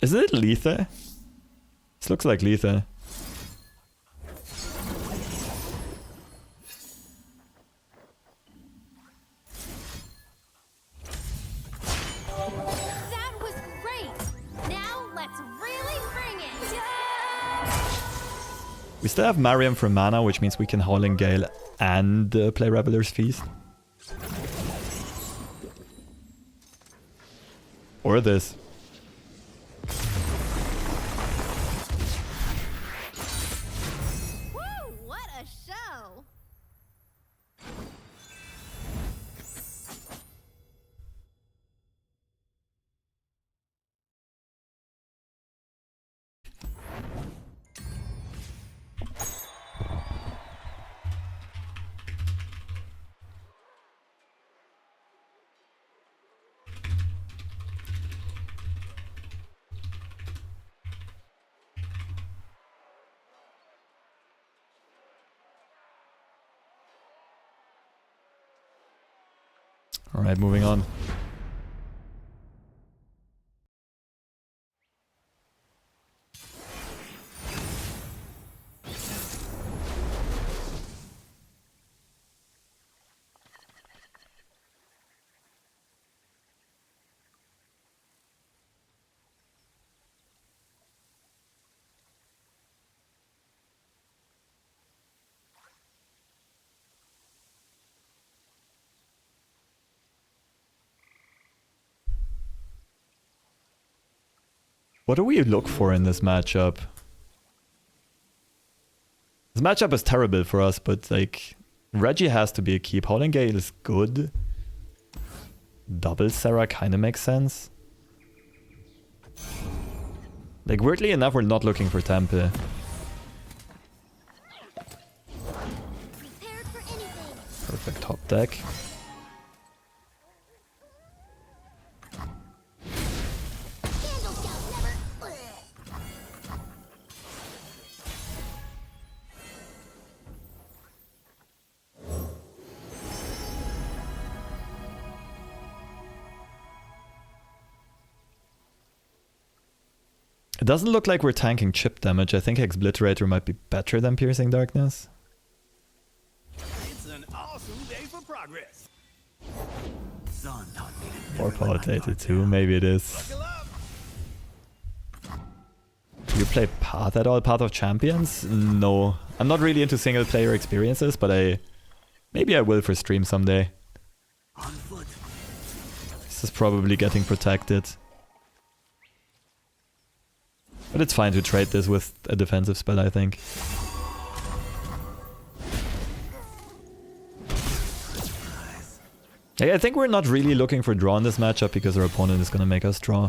Isn't it lethal? This looks like lethal. That was great. Now let's really bring it. We still have Mariam for mana, which means we can Howling Gale and play Reveler's Feast. Or this. Woo! What a show. Alright, moving on. What do we look for in this matchup? This matchup is terrible for us, but like, Reggie has to be a keep. Howling Gale is good. Double Sarah kind of makes sense. Like, weirdly enough, we're not looking for Temple. Prepared for anything. Perfect top deck. Scandal Scout never. It doesn't look like we're tanking chip damage. I think Exbliterator might be better than Piercing Darkness. It's an awesome day for progress. Son taught me to Or never let my Power guard too, down. maybe it is. Buckle up. Do you play Path at all? Path of Champions? No. I'm not really into single player experiences, but maybe I will for stream someday. On foot. This is probably getting protected. But it's fine to trade this with a defensive spell, I think. I think we're not really looking for draw in this matchup because our opponent is going to make us draw.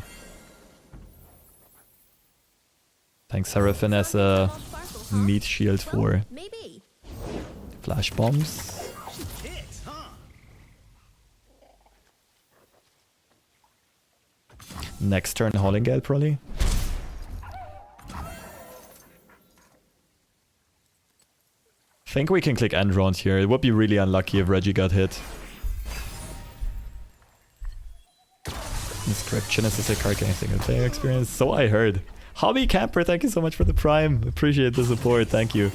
Thanks, Seraphine, as a meat shield for Maybe. flash bombs. She kicks, huh? Next turn, Howling Gale, probably. Think we can click end round here. It would be really unlucky if Reggie got hit. Inscription is a sick card getting single player experience. So I heard. Hobby Camper, thank you so much for the Prime. Appreciate the support, thank you.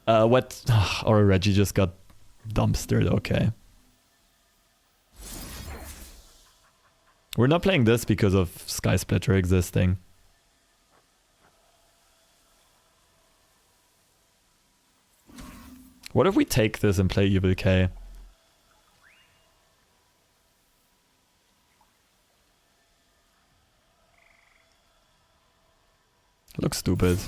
What? Or Reggie just got dumpstered, okay. We're not playing this because of Sky Splitter existing. What if we take this and play Evil K? Looks stupid.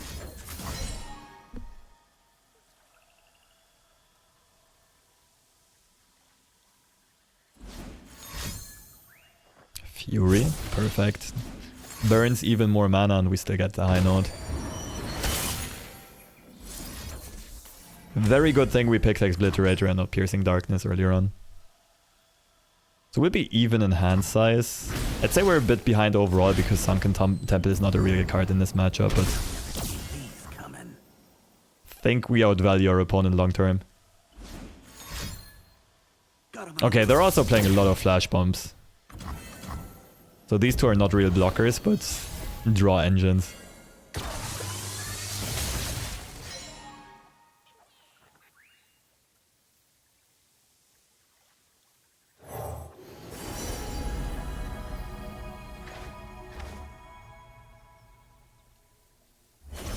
Yuri. Perfect. Burns even more mana and we still get the high note. Very good thing we picked Exbliterator and not Piercing Darkness earlier on. So we'll be even in hand size. I'd say we're a bit behind overall because Sunken Temple is not a really good card in this matchup, but think we outvalue our opponent long term. Okay, they're also playing a lot of flash bombs. So these two are not real blockers, but draw engines.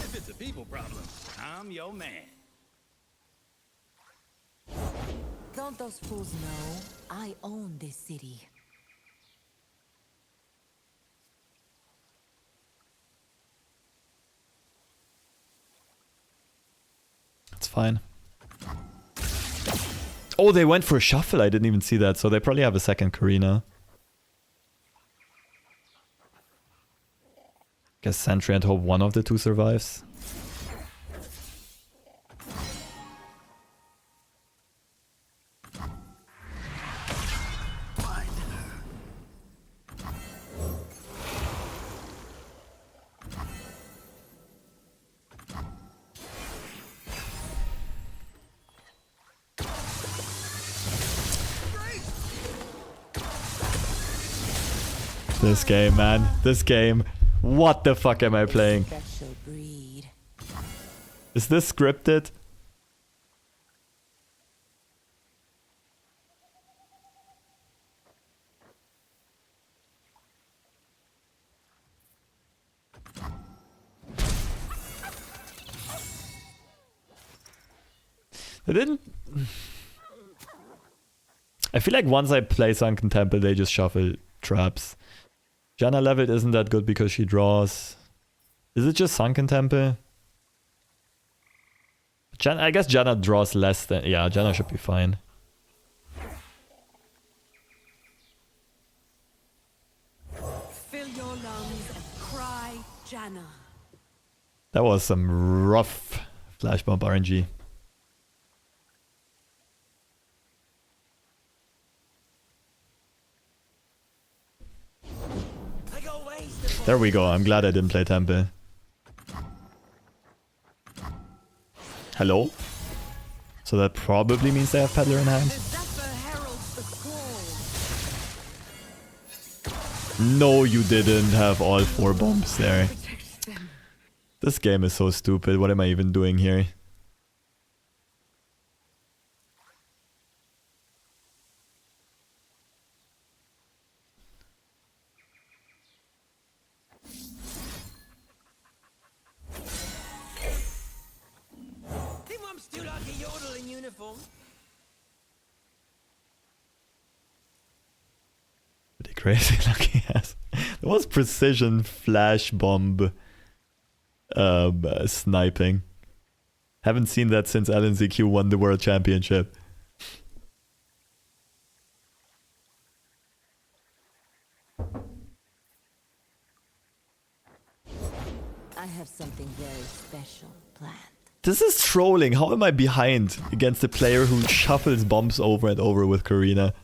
If it's a people problem, I'm your man. Don't those fools know I own this city? It's fine. Oh, they went for a shuffle. I didn't even see that. So they probably have a second Karina. Guess Sentry and hope one of the two survives. This game, man. This game. What the fuck am I playing? Special breed. Is this scripted? They didn't... I feel like once I play Sunken Temple, they just shuffle traps. Janna leveled isn't that good because she draws. Is it just Sunken Temple? I guess Janna draws less than... Yeah, Janna should be fine. Fill your lungs and cry, Janna. That was some rough flash bomb RNG. There we go. I'm glad I didn't play Temple. Hello? So that probably means they have Peddler in hand. No, you didn't have all 4 bombs there. This game is so stupid. What am I even doing here? Pretty crazy lucky ass. There was precision flash bomb sniping. Haven't seen that since LNZQ won the world championship. I have something very special planned. This is trolling. How am I behind against a player who shuffles bombs over and over with Karina?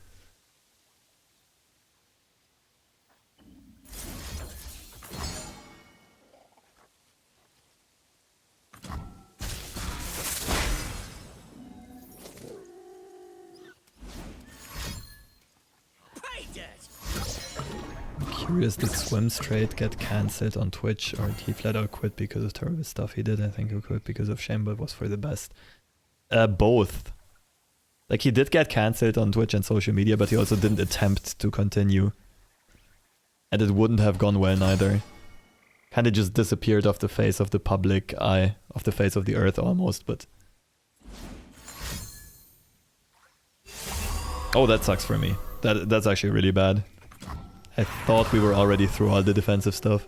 Curious, did Swim Straight get cancelled on Twitch, or did he flat out quit because of terrible stuff he did? I think he quit because of shame, but was for the best. Both. Like, he did get cancelled on Twitch and social media, but he also didn't attempt to continue. And it wouldn't have gone well neither. Kinda just disappeared off the face of the public eye, off the face of the earth almost, but... Oh, that sucks for me. That's actually really bad. I thought we were already through all the defensive stuff.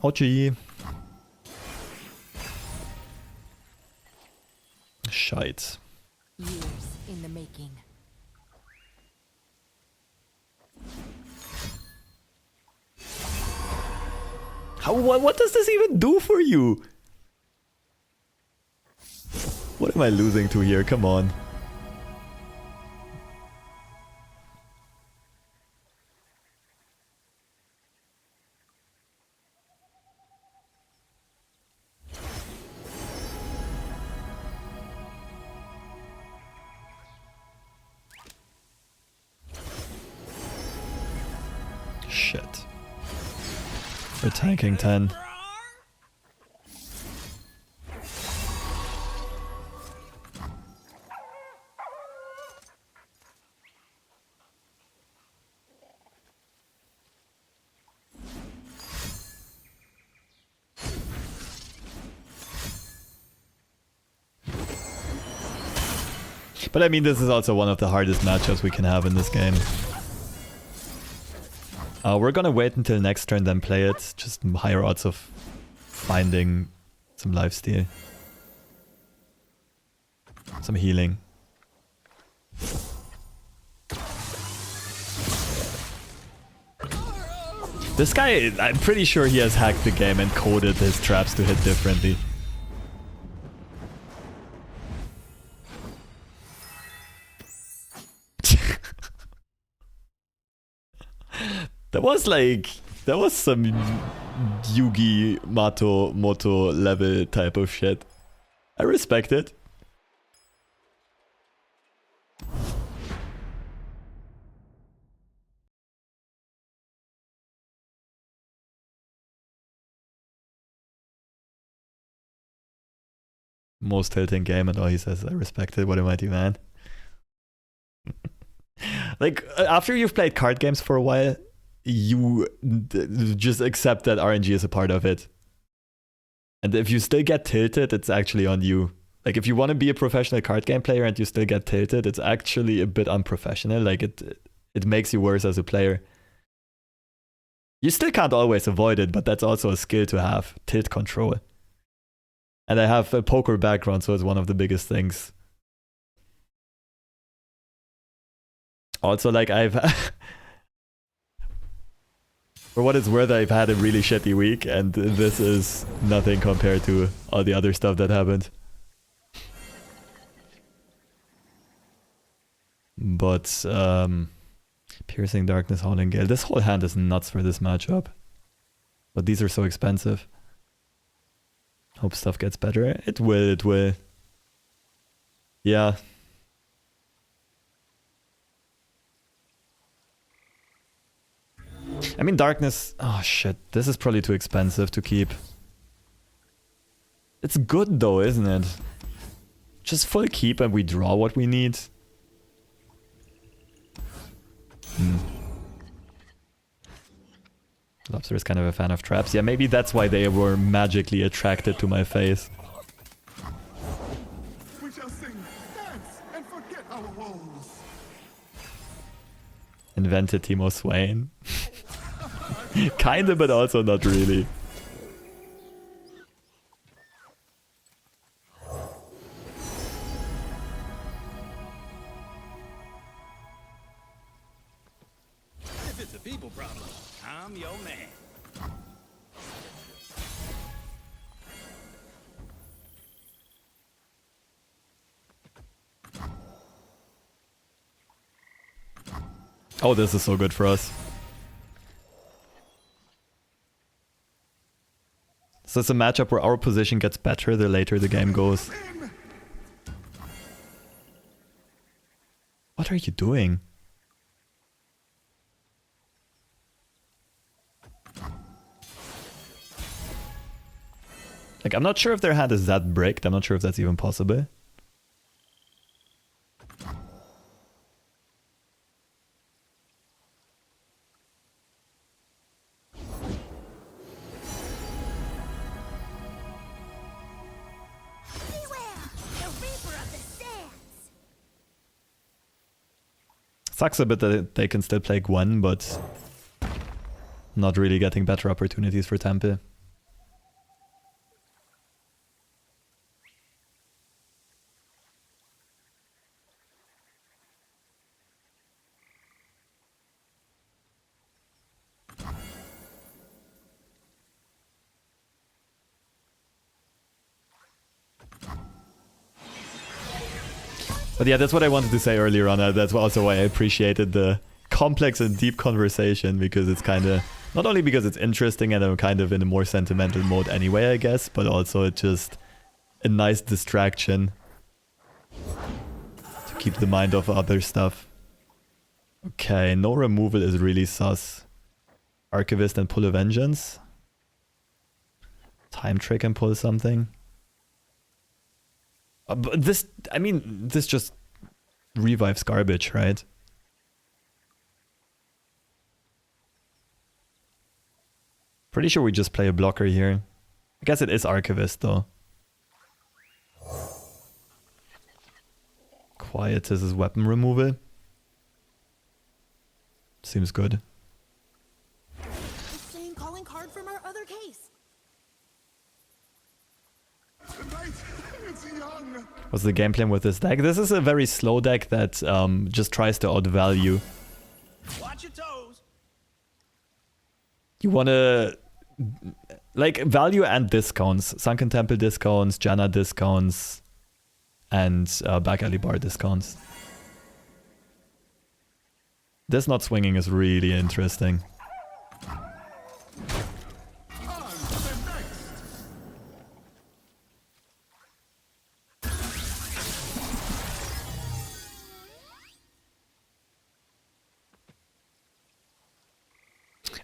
Hochi. Shite. Years in the making. What does this even do for you? What am I losing to here? Come on. Shit. We're tanking 10. But I mean, this is also one of the hardest matchups we can have in this game. We're gonna wait until next turn, then play it. Just higher odds of finding some lifesteal. Some healing. This guy, I'm pretty sure he has hacked the game and coded his traps to hit differently. That was some Yugi Moto level type of shit. I respect it. Most tilting game, and all he says, I respect it. What am I do, man? Like, after you've played card games for a while, you just accept that RNG is a part of it. And if you still get tilted, it's actually on you. Like, if you want to be a professional card game player and you still get tilted, it's actually a bit unprofessional. Like, it makes you worse as a player. You still can't always avoid it, but that's also a skill to have. Tilt control. And I have a poker background, so it's one of the biggest things. Also, like, for what it's worth, I've had a really shitty week, and this is nothing compared to all the other stuff that happened. But, Piercing Darkness, Howling Gale. This whole hand is nuts for this matchup. But these are so expensive. Hope stuff gets better. It will. Yeah. I mean, Darkness... Oh, shit. This is probably too expensive to keep. It's good, though, isn't it? Just full keep and we draw what we need. Lobster is kind of a fan of traps. Yeah, maybe that's why they were magically attracted to my face. We shall sing, dance, and forget our woes. Invented Teemo Swain. Kinda, but also not really. If it's a people problem, I'm your man. Oh, this is so good for us. So it's a matchup where our position gets better the later the game goes. What are you doing? Like, I'm not sure if their hand is that bricked. I'm not sure if that's even possible. Sucks a bit that they can still play Gwen, but not really getting better opportunities for Temple. But yeah, that's what I wanted to say earlier on. That's also why I appreciated the complex and deep conversation, because it's kind of, not only because it's interesting and I'm kind of in a more sentimental mode anyway, I guess, but also it's just a nice distraction to keep the mind off other stuff. Okay, no removal is really sus. Archivist and pull a vengeance. Time trick and pull something. But this, I mean, this just revives garbage, right? Pretty sure we just play a blocker here. I guess it is Archivist though. Quietus is weapon removal. Seems good. Saying calling card from our other case. Tonight, it's young. What's the game plan with this deck? This is a very slow deck that just tries to outvalue. Watch your toes. You wanna like value and discounts. Sunken Temple discounts, Janna discounts, and back alley bar discounts. This not swinging is really interesting.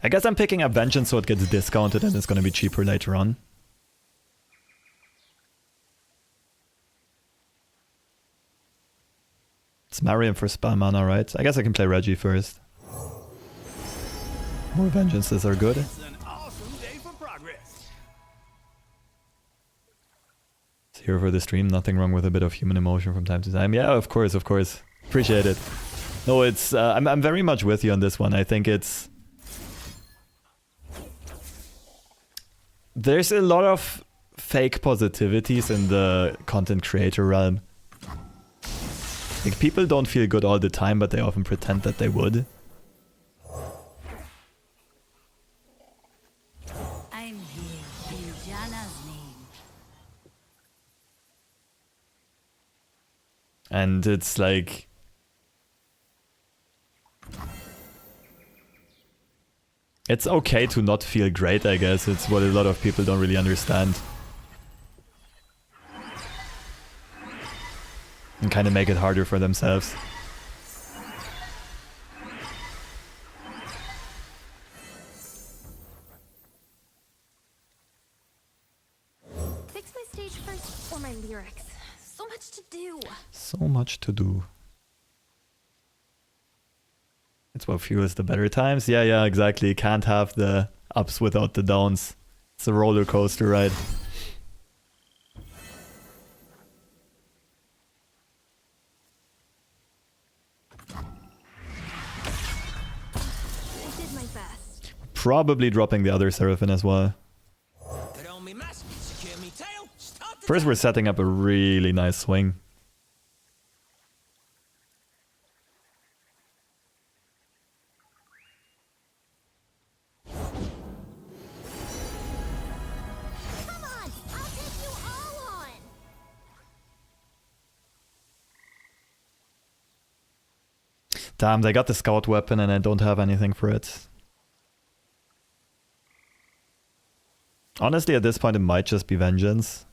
I guess I'm picking up Vengeance so it gets discounted and it's gonna be cheaper later on. It's Mariam for spell mana, right? I guess I can play Reggie first. More Vengeances are good. It's an awesome day for progress. It's here for the stream. Nothing wrong with a bit of human emotion from time to time. Yeah, of course, of course. Appreciate it. No, it's I'm very much with you on this one. I think it's, there's a lot of fake positivities in the content creator realm. Like, people don't feel good all the time, but they often pretend that they would. I'm here in Janna's name. And it's like, it's okay to not feel great, I guess. It's what a lot of people don't really understand. And kind of make it harder for themselves. Fix my stage first or my lyrics. So much to do. So much to do. It's what fuels the better times. Yeah, exactly. Can't have the ups without the downs. It's a roller coaster ride. I did my best. Probably dropping the other Seraphim as well. Put on me mask, secure me tail, start the First, we're setting up a really nice swing. Come on, I'll take you all on. Damn, they got the scout weapon and I don't have anything for it. Honestly, at this point, it might just be Vengeance.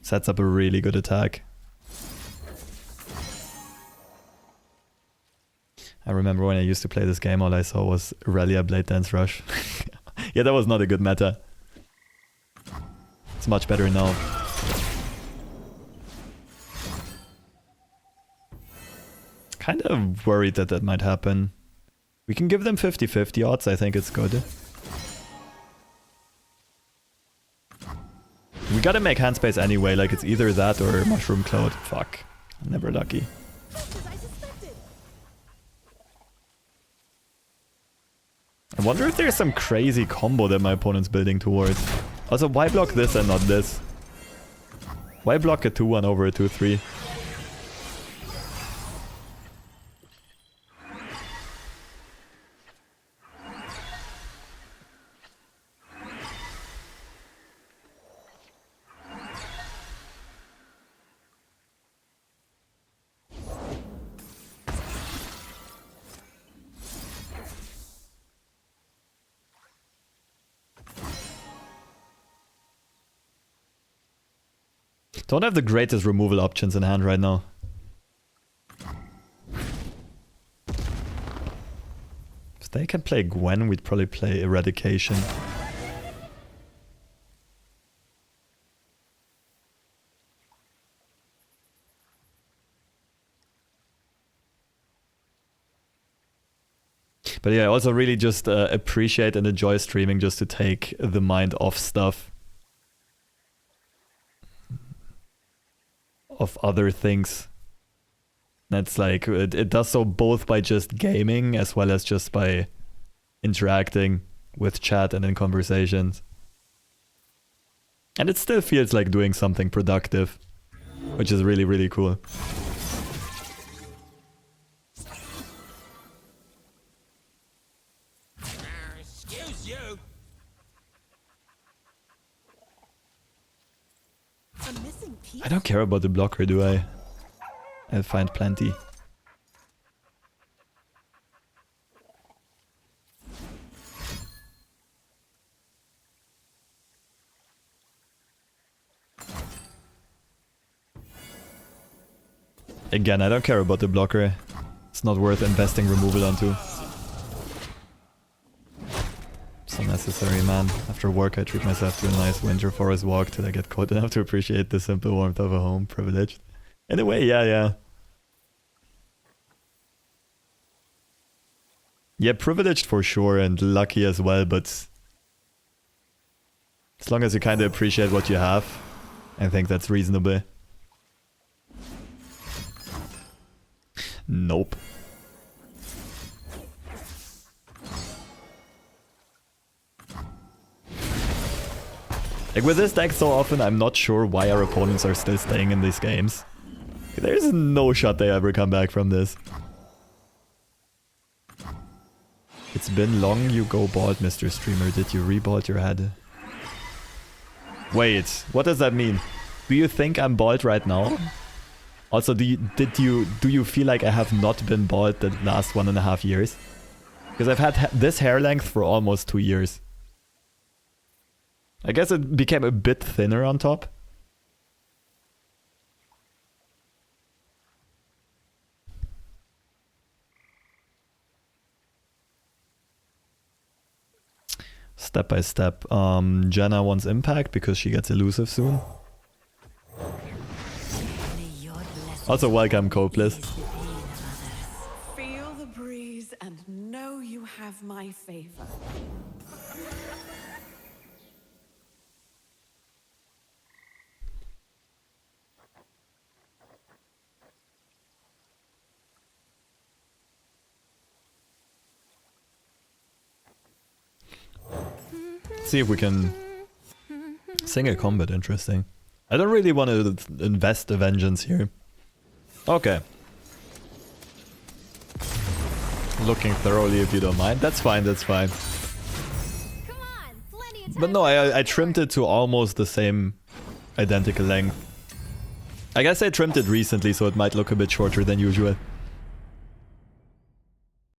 Sets up a really good attack. I remember when I used to play this game, all I saw was Aurelia Blade Dance Rush. Yeah, that was not a good meta. It's much better now. Kind of worried that that might happen. We can give them 50-50 odds, I think it's good. We gotta make hand space anyway, like it's either that or Mushroom Cloud. Fuck. Never lucky. I wonder if there's some crazy combo that my opponent's building towards. Also, why block this and not this? Why block a 2-1 over a 2-3? Don't have the greatest removal options in hand right now. If they can play Gwen, we'd probably play Eradication. But yeah, I also really just appreciate and enjoy streaming just to take the mind off stuff. Of other things. That's like, it does so both by just gaming as well as just by interacting with chat and in conversations. And it still feels like doing something productive, which is really, really cool. Excuse you. A missing piece. I don't care about the blocker, do I? I'll find plenty. Again, I don't care about the blocker. It's not worth investing removal onto. It's unnecessary, man. After work, I treat myself to a nice winter forest walk till I get cold enough to appreciate the simple warmth of a home. Privileged. In a way, yeah. Yeah, privileged for sure and lucky as well, but as long as you kind of appreciate what you have, I think that's reasonable. Nope. Like with this deck so often, I'm not sure why our opponents are still staying in these games. There's no shot they ever come back from this. It's been long you go bald, Mr. Streamer. Did you rebald your head? Wait, what does that mean? Do you think I'm bald right now? Also, do you feel like I have not been bald the last 1.5 years? Because I've had this hair length for almost 2 years. I guess it became a bit thinner on top. Step by step. Janna wants impact because she gets elusive soon. Also, welcome, Copeless. Feel the breeze and know you have my favor. See if we can sing a combat. Interesting. I don't really want to invest the vengeance here. Okay. Looking thoroughly if you don't mind. That's fine, that's fine. Come on, plenty of time. But no, I trimmed it to almost the same identical length. I guess I trimmed it recently, so it might look a bit shorter than usual.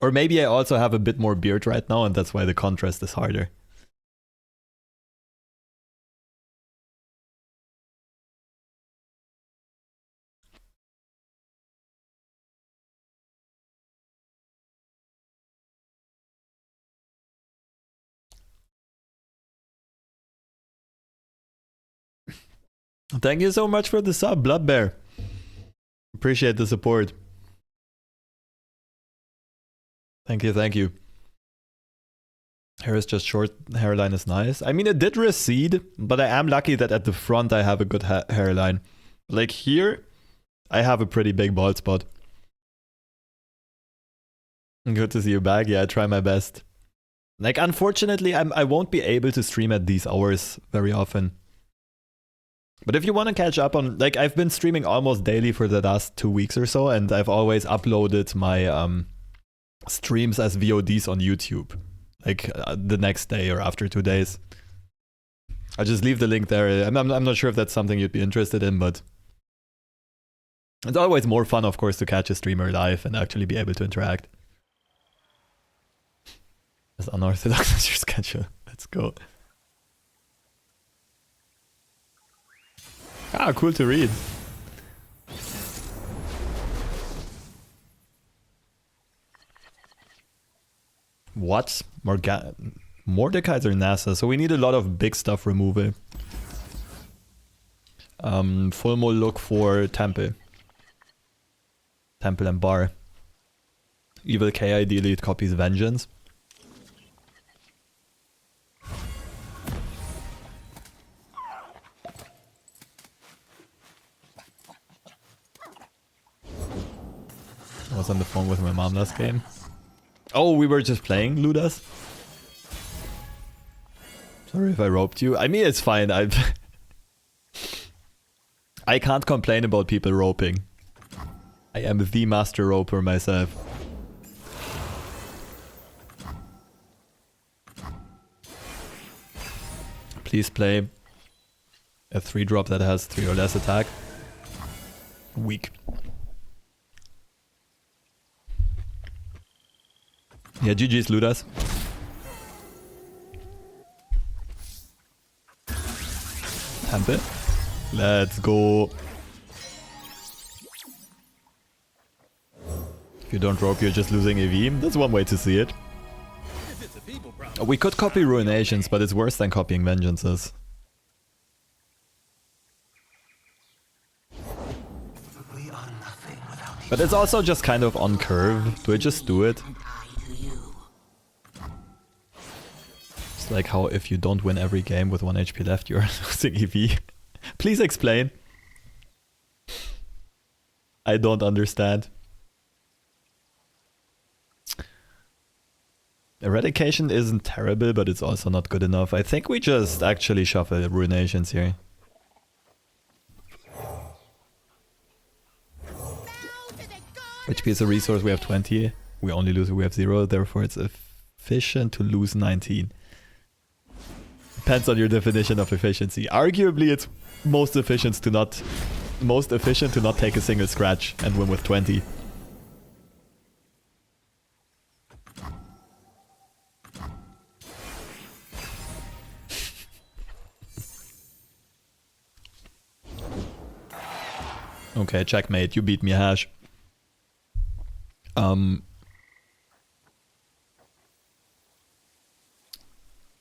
Or maybe I also have a bit more beard right now, and that's why the contrast is harder. Thank you so much for the sub, Blood Bear. Appreciate the support. Thank you, thank you. Hair is just short, hairline is nice. I mean, it did recede, but I am lucky that at the front I have a good hairline. Like here, I have a pretty big bald spot. Good to see you back. Yeah, I try my best. Like, unfortunately, I won't be able to stream at these hours very often. But if you want to catch up on, like, I've been streaming almost daily for the last 2 weeks or so, and I've always uploaded my streams as VODs on YouTube, like the next day or after 2 days. I'll just leave the link there. I'm not sure if that's something you'd be interested in, but it's always more fun, of course, to catch a streamer live and actually be able to interact. As unorthodox as your schedule. Let's go. Ah, cool to read. What? Mordekaiser NASA. So we need a lot of big stuff removal. Fulmo look for Temple. Temple and Bar. Evil K ideally it copies Vengeance. I was on the phone with my mom last game. Oh, we were just playing Ludas? Sorry if I roped you. I mean, it's fine. I can't complain about people roping. I am the master roper myself. Please play a 3-drop that has 3 or less attack. Weak. Yeah, GG's Ludas. Temple. Let's go. If you don't rope, you're just losing EV. That's one way to see it. We could copy Ruinations, but it's worse than copying Vengeances. But it's also just kind of on curve. Do I just do it? It's like how if you don't win every game with 1 HP left, you're losing EV. Please explain. I don't understand. Eradication isn't terrible, but it's also not good enough. I think we just actually shuffle Ruinations here. HP is a resource, we have 20. We only lose, we have 0, therefore it's efficient to lose 19. Depends on your definition of efficiency. Arguably it's most efficient to not take a single scratch and win with 20. Okay, checkmate, you beat me, Hash.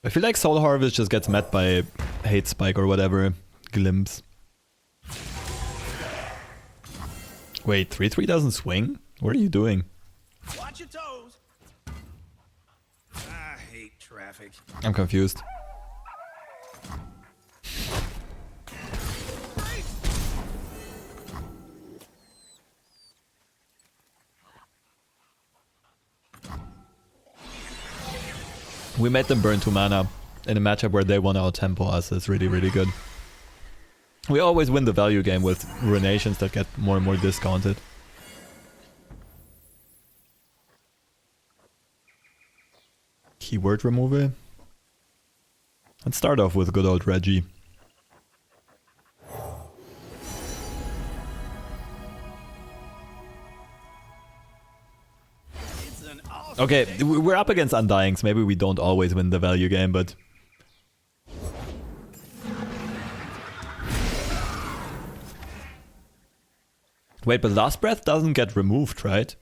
I feel like Soul Harvest just gets met by Hate Spike or whatever. Glimpse. Wait, 3-3 doesn't swing? What are you doing? Watch your toes. I hate traffic. I'm confused. We made them burn 2 mana in a matchup where they want to out-tempo us. It's really, really good. We always win the value game with Ruinations that get more and more discounted. Keyword removal. Let's start off with good old Reggie. Okay, we're up against Undyings. Maybe we don't always win the value game, but... Wait, but Last Breath doesn't get removed, right?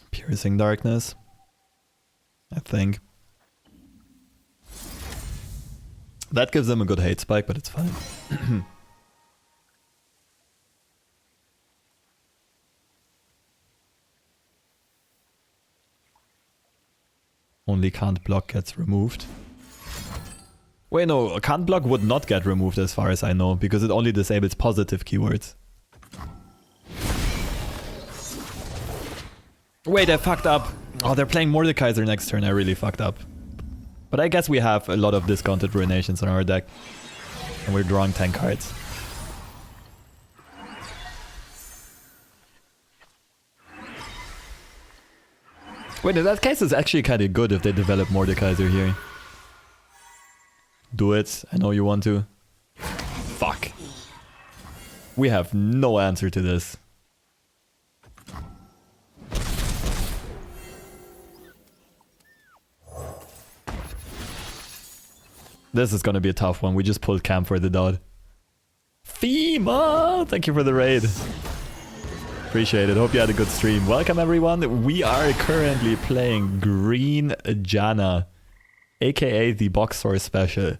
Piercing Darkness, I think. That gives them a good hate spike, but it's fine. Only can't block gets removed. Wait, no, can't block would not get removed as far as I know, because it only disables positive keywords. Wait, I fucked up. Oh, they're playing Mordekaiser next turn. I really fucked up. But I guess we have a lot of discounted Ruinations on our deck. And we're drawing 10 cards. Wait, in that case it's actually kind of good if they develop Mordekaiser here. Do it. I know you want to. Fuck. We have no answer to this. This is gonna be a tough one. We just pulled camp for the dot. FEMA! Thank you for the raid. Appreciate it. Hope you had a good stream. Welcome everyone. We are currently playing Green Janna, aka the Boxer special.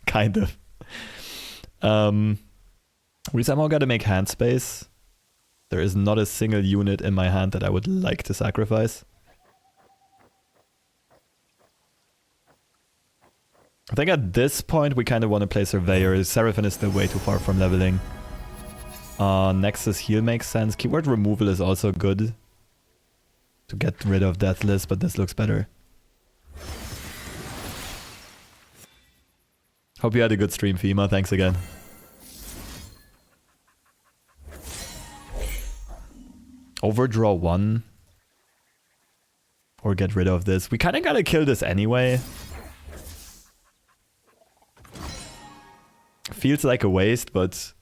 Kind of. We somehow gotta make hand space. There is not a single unit in my hand that I would like to sacrifice. I think at this point we kind of want to play Surveyor. Seraphine is still way too far from leveling. Nexus heal makes sense. Keyword removal is also good to get rid of Deathless, but this looks better. Hope you had a good stream, FEMA. Thanks again. Overdraw 1. Or get rid of this. We kind of gotta kill this anyway. Feels like a waste, but...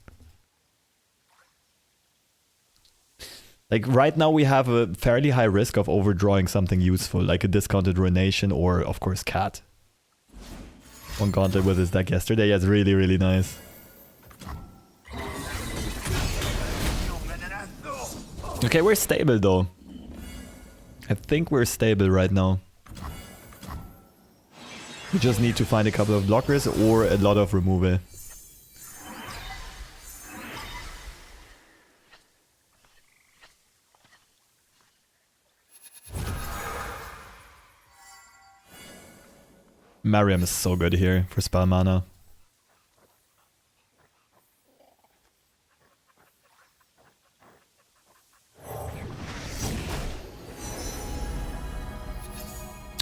like, right now we have a fairly high risk of overdrawing something useful, like a discounted Ruination or, of course, Cat. One Gauntlet with his deck yesterday. Yeah, it's really, really nice. Okay, we're stable, though. I think we're stable right now. We just need to find a couple of blockers or a lot of removal. Mariam is so good here for spell mana.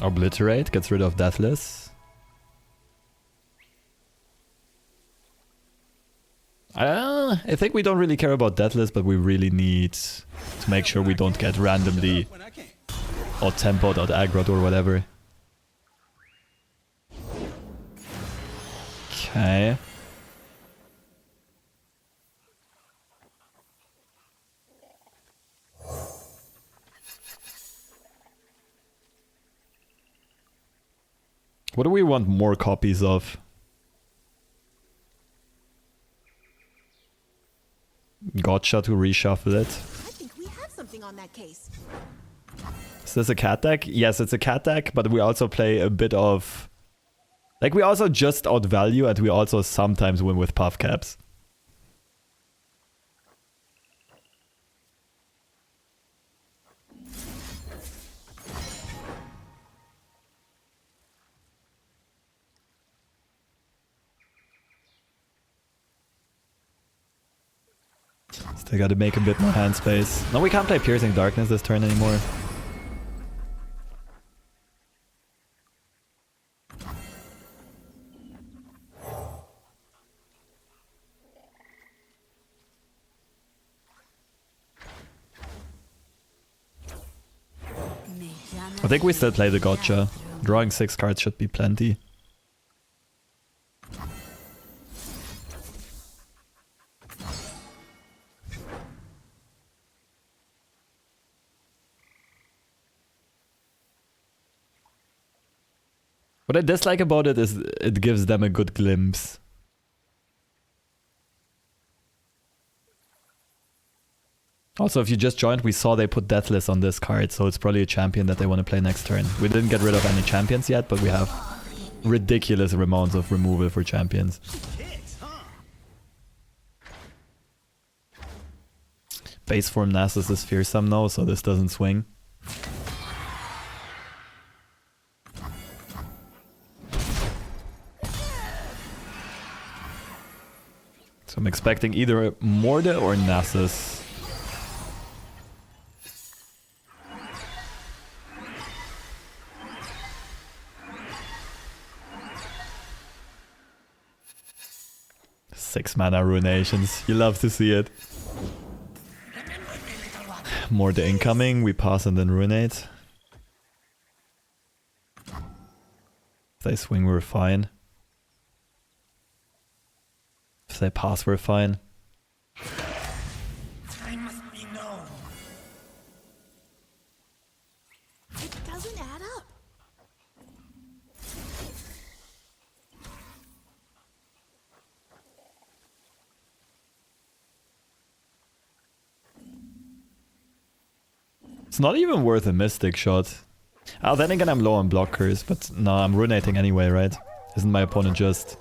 Obliterate gets rid of Deathless. I think we don't really care about Deathless, but we really need to make sure we don't get randomly out-tempoed, out-aggroed or whatever. Okay. What do we want more copies of? Gotcha to reshuffle it. I think we have something on that case. Is this a cat deck? Yes, it's a cat deck, but we also play a bit of... like, we also just outvalue and we also sometimes win with Puffcaps. Still gotta make a bit more hand space. No, we can't play Piercing Darkness this turn anymore. I think we still play the Gotcha. Drawing 6 cards should be plenty. What I dislike about it is it gives them a good glimpse. Also, if you just joined, we saw they put Deathless on this card, so it's probably a champion that they want to play next turn. We didn't get rid of any champions yet, but we have ridiculous amounts of removal for champions. Base form Nasus is fearsome now, so this doesn't swing. So I'm expecting either Morda or Nasus. Six mana Ruinations. You love to see it. Morda incoming. We pass and then Ruinate. If they swing, we're fine. If they pass, we're fine. Time must be known. It doesn't add up. It's not even worth a Mystic shot. Oh, then again, I'm low on blockers, but no, I'm runating anyway, right? Isn't my opponent just...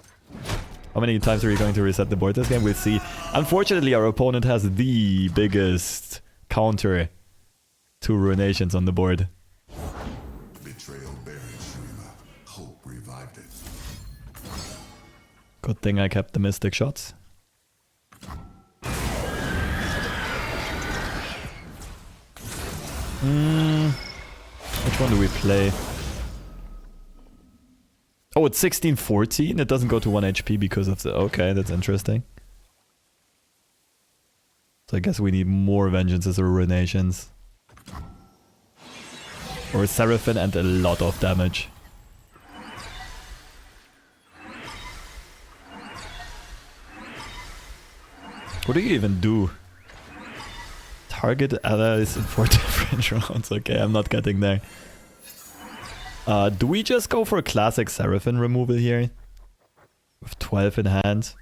How many times are you going to reset the board this game? We'll see. Unfortunately, our opponent has the biggest counter to ruinations on the board. Betrayal buried Shurima. Hope revived it. Good thing I kept the Mystic shots. Which one do we play? Oh, it's 16-14? It doesn't go to 1 HP because of the... Okay, that's interesting. So I guess we need more Vengeances or Ruinations. Or Seraphim and a lot of damage. What do you even do? Target allies in 4 different rounds. Okay, I'm not getting there. Do we just go for a classic Seraphim removal here? With 12 in hand?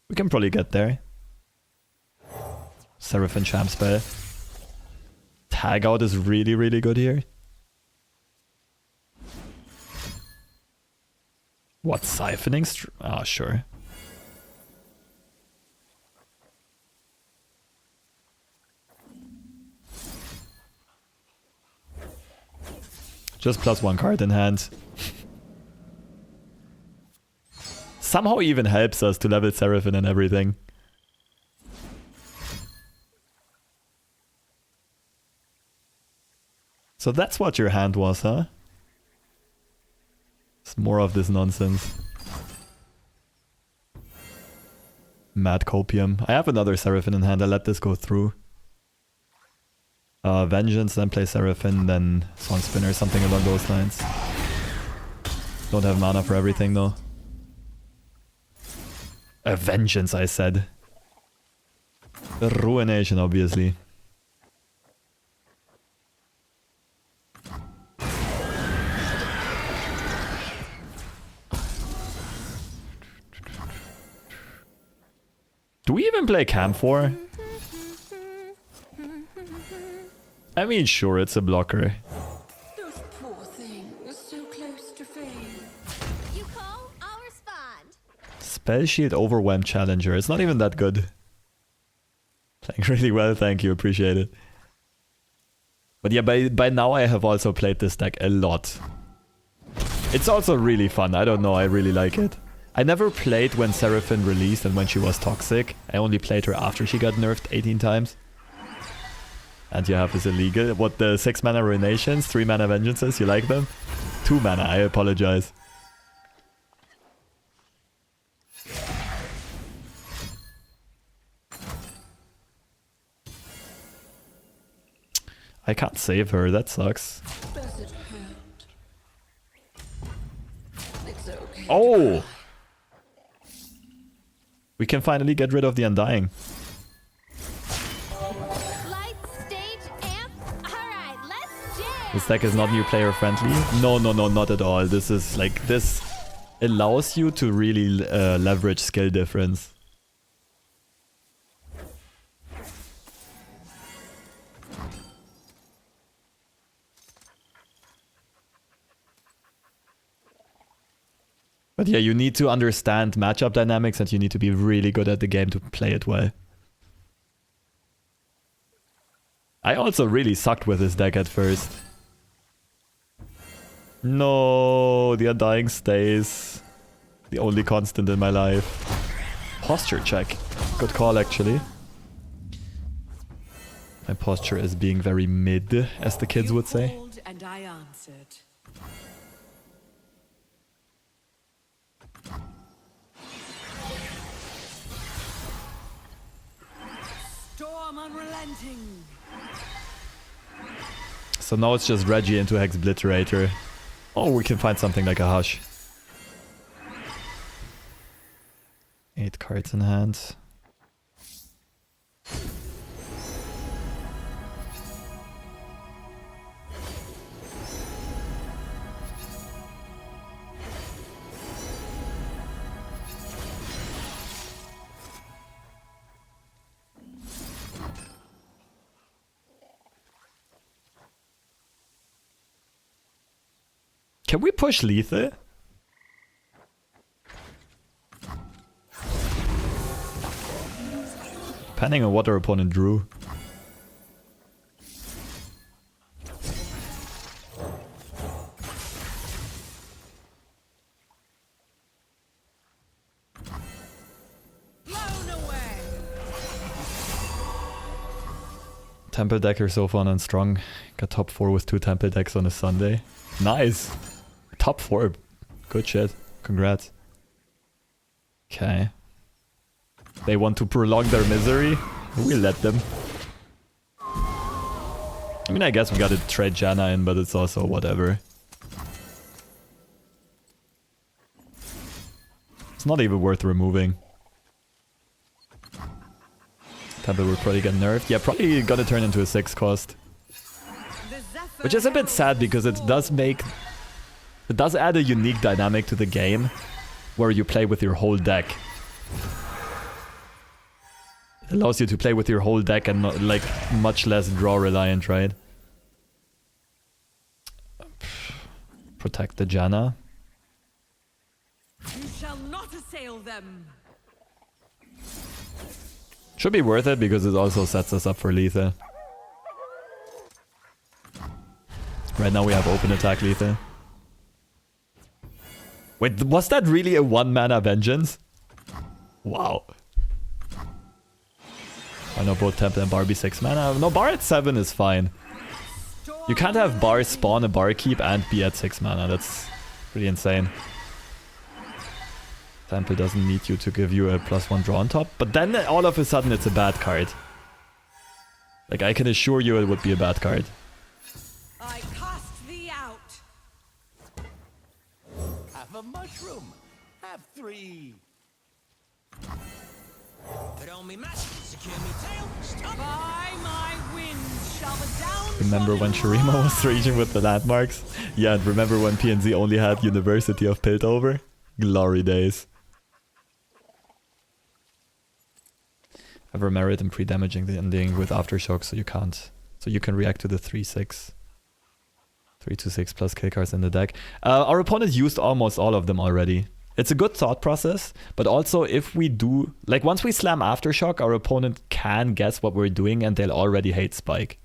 We can probably get there. Seraphim Champ spell. Tag out is really, really good here. What, siphoning? Ah, sure. Just plus 1 card in hand. Somehow even helps us to level Seraphim and everything. So that's what your hand was, huh? It's more of this nonsense. Mad Copium. I have another Seraphim in hand. I'll let this go through. Vengeance, then play Seraphim, then Song Spinner, something along those lines. Don't have mana for everything though. A Vengeance, I said. A Ruination, obviously. Do we even play Camphor? I mean, sure, it's a blocker. Those poor things, so close to fame. You call, I'll respond. Spell Shield Overwhelm Challenger. It's not even that good. Playing really well, thank you, appreciate it. But yeah, by now I have also played this deck a lot. It's also really fun, I don't know, I really like it. I never played when Seraphim released and when she was toxic. I only played her after she got nerfed 18 times. And you have this illegal. What, the 6 mana Ruinations, 3 mana Vengeances, you like them? 2 mana, I apologize. I can't save her, that sucks. Does it hurt? It's okay. Oh! We can finally get rid of the Undying. This deck is not new player friendly. No, not at all. This is like, this allows you to really leverage skill difference. But yeah, you need to understand matchup dynamics and you need to be really good at the game to play it well. I also really sucked with this deck at first. No, the Undying stays. The only constant in my life. Posture check. Good call, actually. My posture is being very mid, as the kids would say. Called and I answered. Storm unrelenting. So now it's just Reggie into Hex Obliterator. Oh, we can find something like a Hush. 8 cards in hand. Can we push lethal? Depending on what our opponent drew. Temple decker so far on strong. Got top 4 with 2 temple decks on a Sunday. Nice. Top 4. Good shit. Congrats. Okay. They want to prolong their misery. We let them. I mean, I guess we gotta trade Janna in, but it's also whatever. It's not even worth removing. Temple will probably get nerfed. Yeah, probably gonna turn into a 6 cost. Which is a bit sad because it does make... It does add a unique dynamic to the game where you play with your whole deck. It allows you to play with your whole deck and not, like, much less draw reliant, right? Protect the Janna. You shall not assail them. Should be worth it because it also sets us up for lethal. Right now we have open attack lethal. Wait, was that really a 1 mana vengeance? Wow. I know both Temple and Bar be 6 mana. No, Bar at 7 is fine. You can't have Bar spawn a Barkeep and be at 6 mana. That's pretty insane. Temple doesn't need you to give you a +1 draw on top. But then all of a sudden it's a bad card. Like, I can assure you it would be a bad card. I cast thee out. Have a mushroom. Have 3. Put on me mask, secure me tail, stop. By my wind shall the down. Remember when Shurima was raging with the landmarks? Yeah, and remember when PNZ only had University of Piltover? Glory days. Ever merit in pre-damaging the ending with Aftershock so you can't. So you can react to the 3-6. 3-6 plus kill cards in the deck. Our opponent used almost all of them already. It's a good thought process, but also if we do... Like, once we slam Aftershock, our opponent can guess what we're doing and they'll already hate Spike.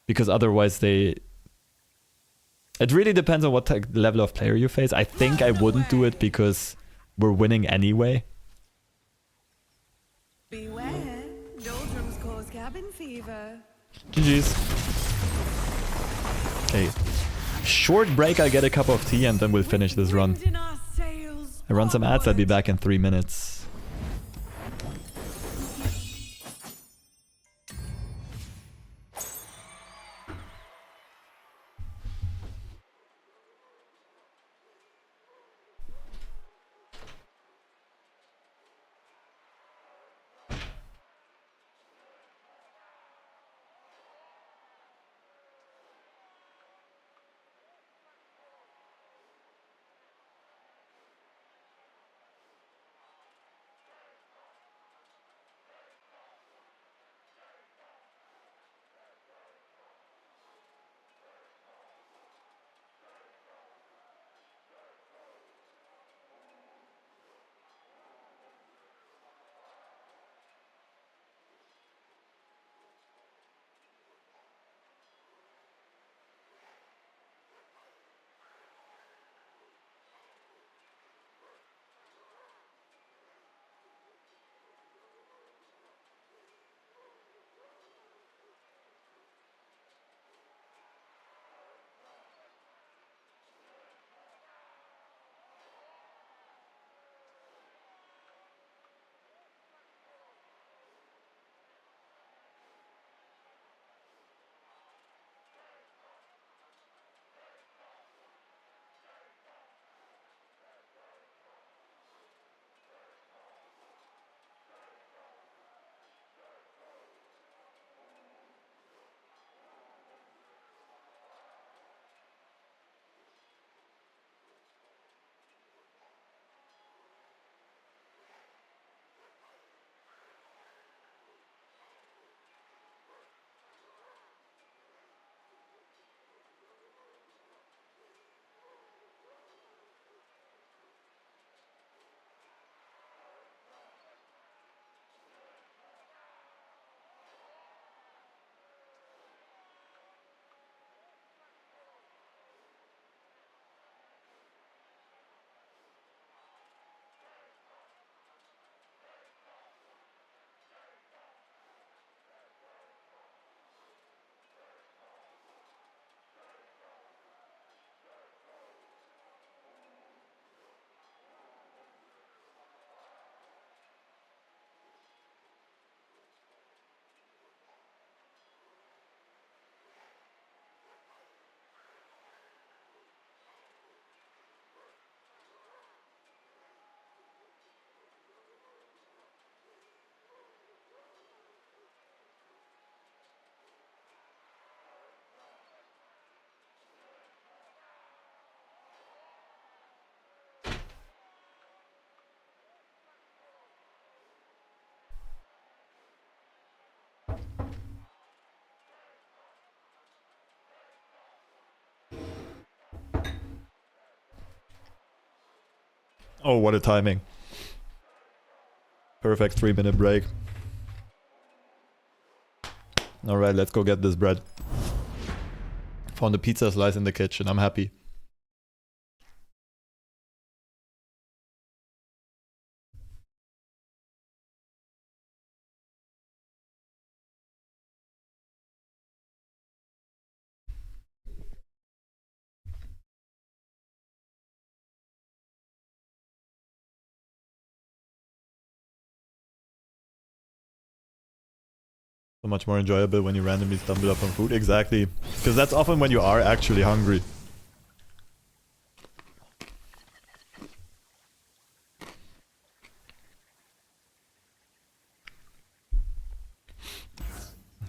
Because otherwise they... It really depends on what level of player you face. I think I wouldn't do it because we're winning anyway. Beware, doldrums cause cabin fever. GG's. Okay. Short break, I'll get a cup of tea and then we'll finish this run. Wind in our sails, I run some ads, I'll be back in 3 minutes. Oh, what a timing. Perfect 3-minute break. Alright, let's go get this bread. Found a pizza slice in the kitchen, I'm happy. So much more enjoyable when you randomly stumble upon food. Exactly. Because that's often when you are actually hungry.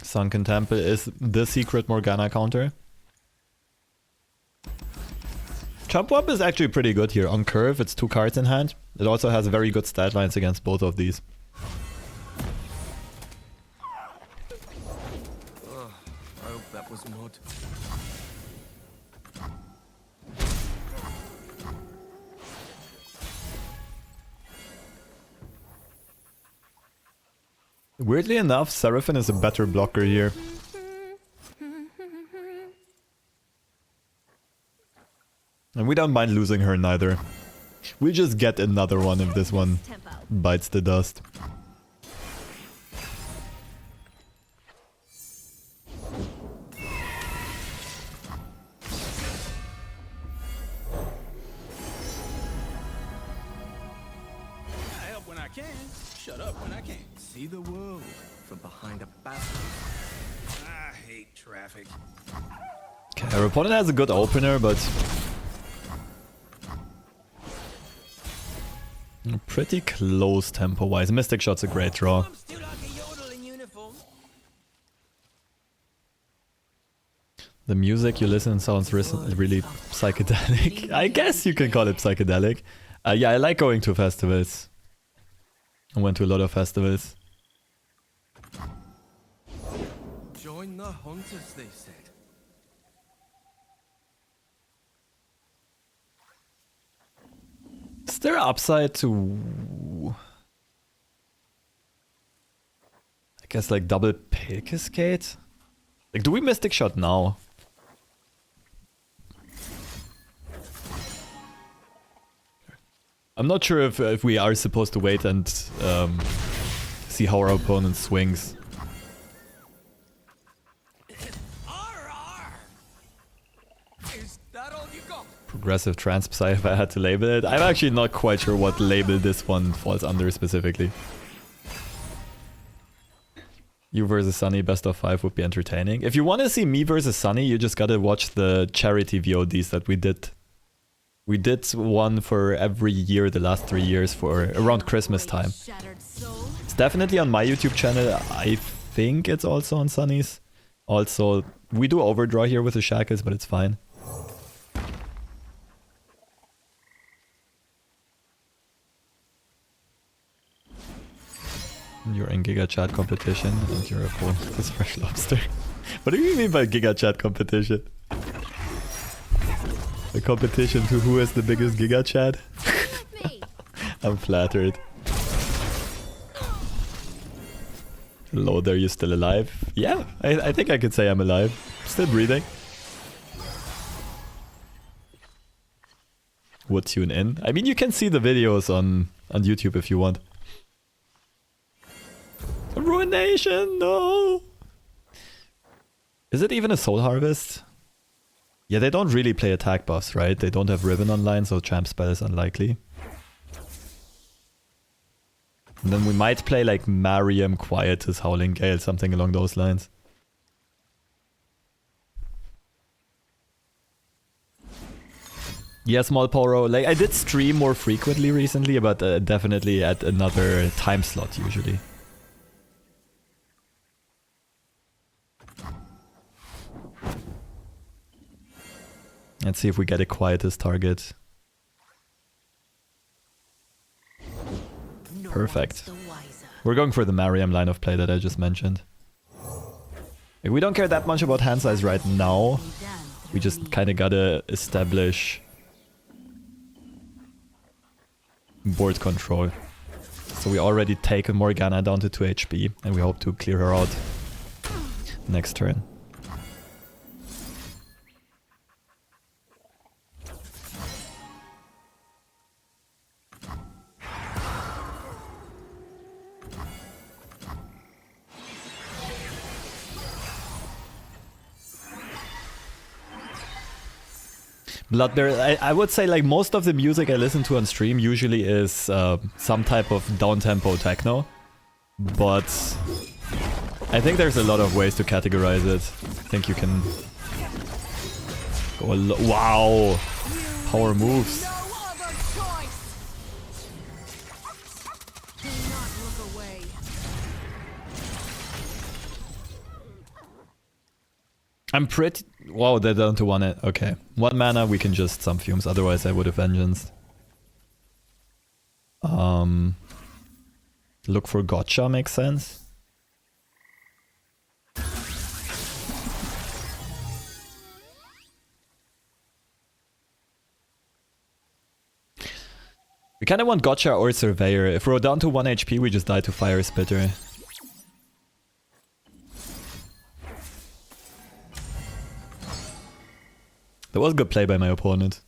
Sunken Temple is the secret Morgana counter. Chop Wop is actually pretty good here. On curve, it's 2 cards in hand. It also has very good stat lines against both of these. I hope that was mud. Weirdly enough, Seraphine is a better blocker here. And we don't mind losing her neither. We just get another one if this one bites the dust. I help when I can. Shut up when I can't. See the world from behind a basket. I hate traffic. Okay, our opponent has a good opener, but pretty close tempo-wise. Mystic Shot's a great draw. I'm still like a yodel in uniform. The music you listen sounds really psychedelic. I guess you can call it psychedelic. Yeah, I like going to festivals. I went to a lot of festivals. Join the hunters, they said. Is there upside to... I guess like double Pale Cascade? Like, do we Mystic Shot now? I'm not sure if we are supposed to wait and see how our opponent swings. Is that all you got? Progressive Trans Psy, if I had to label it. I'm actually not quite sure what label this one falls under specifically. You versus Sunny best of 5 would be entertaining. If you want to see me versus Sunny, you just gotta watch the charity VODs that we did. We did one for every year the last 3 years for around Christmas time. It's definitely on my YouTube channel. I think it's also on Sunny's. Also, we do overdraw here with the shackles, but it's fine. You're in Giga Chat competition and your opponent is freshlobster. What do you mean by Giga Chat competition? A competition to who has the biggest Giga Chat? I'm flattered. Hello there, you still alive? Yeah, I think I could say I'm alive. Still breathing. Would tune in. I mean, you can see the videos on YouTube if you want. Ruination, no! Is it even a Soul Harvest? Yeah, they don't really play attack buffs, right? They don't have Ribbon online, so Champ Spell is unlikely. And then we might play like Mariam, Quietus, Howling Gale, something along those lines. Yeah, Small Poro. Like, I did stream more frequently recently, but definitely at another time slot usually. Let's see if we get a Quietus target. Perfect. We're going for the Mariam line of play that I just mentioned. Like, we don't care that much about hand size right now. We just kind of gotta establish board control. So we already taken Morgana down to 2 HP and we hope to clear her out next turn. Bloodbear, I would say like most of the music I listen to on stream usually is some type of down-tempo techno. But I think there's a lot of ways to categorize it. I think you can go wow! Power moves. I'm pretty... Wow, they're down to 1... Okay. 1 mana, we can just some fumes, otherwise I would have vengeanced. Look for gotcha makes sense. We kinda want gotcha or surveyor. If we're down to 1 HP, we just die to fire spitter. That was a good play by my opponent.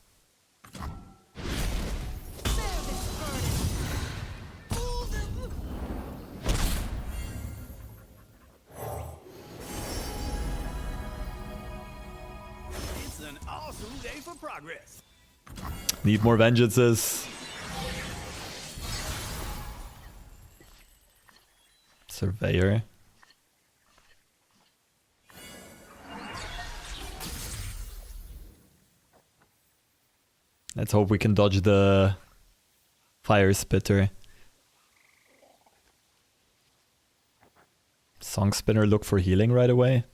It's an awesome day for progress. Need more vengeances. Surveyor. Let's hope we can dodge the fire spitter. Song spinner, look for healing right away.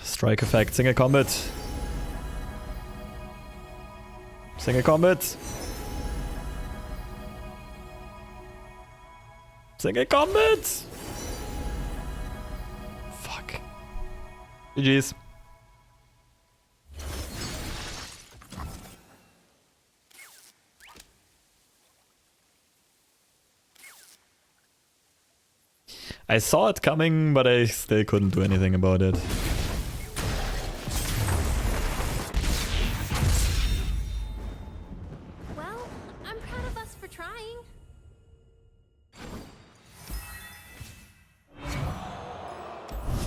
Strike effect, single combat. Single combat. Single combat. Fuck. GG's. I saw it coming, but I still couldn't do anything about it.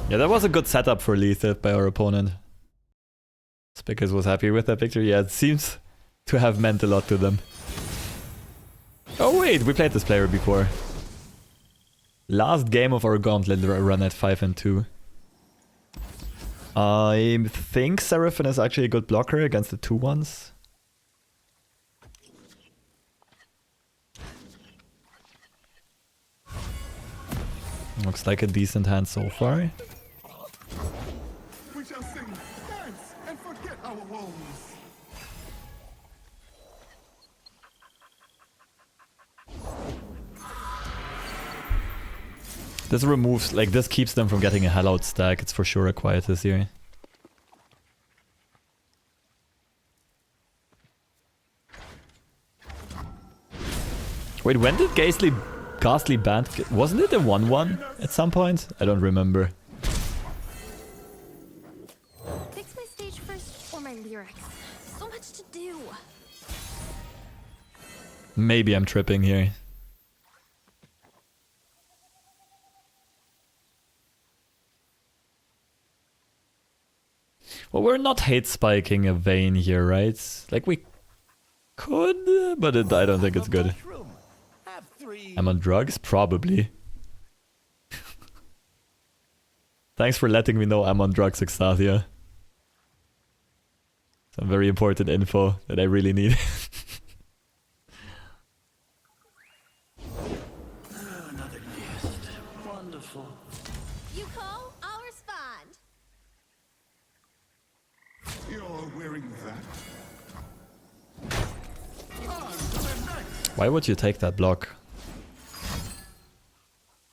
Yeah, that was a good setup for lethal by our opponent. Spickers was happy with that victory. Yeah, it seems to have meant a lot to them. Oh wait, we played this player before. Last game of our Gauntlet run at 5 and 2. I think Seraphine is actually a good blocker against the 2-1s. Looks like a decent hand so far. We shall sing, dance, and forget our woes. This removes, like, this keeps them from getting a hell out stack. It's for sure a quietus here. Wait, when did Ghastly Band... Wasn't it a 1-1 at some point? I don't remember. Fix my stage first or my lyrics. So much to do. Maybe I'm tripping here. Well, we're not hate spiking a Vayne here, right? Like, we could, but I don't think it's good. I'm on drugs? Probably. Thanks for letting me know I'm on drugs, Extasia. Some very important info that I really need. Another guest. One Why would you take that block?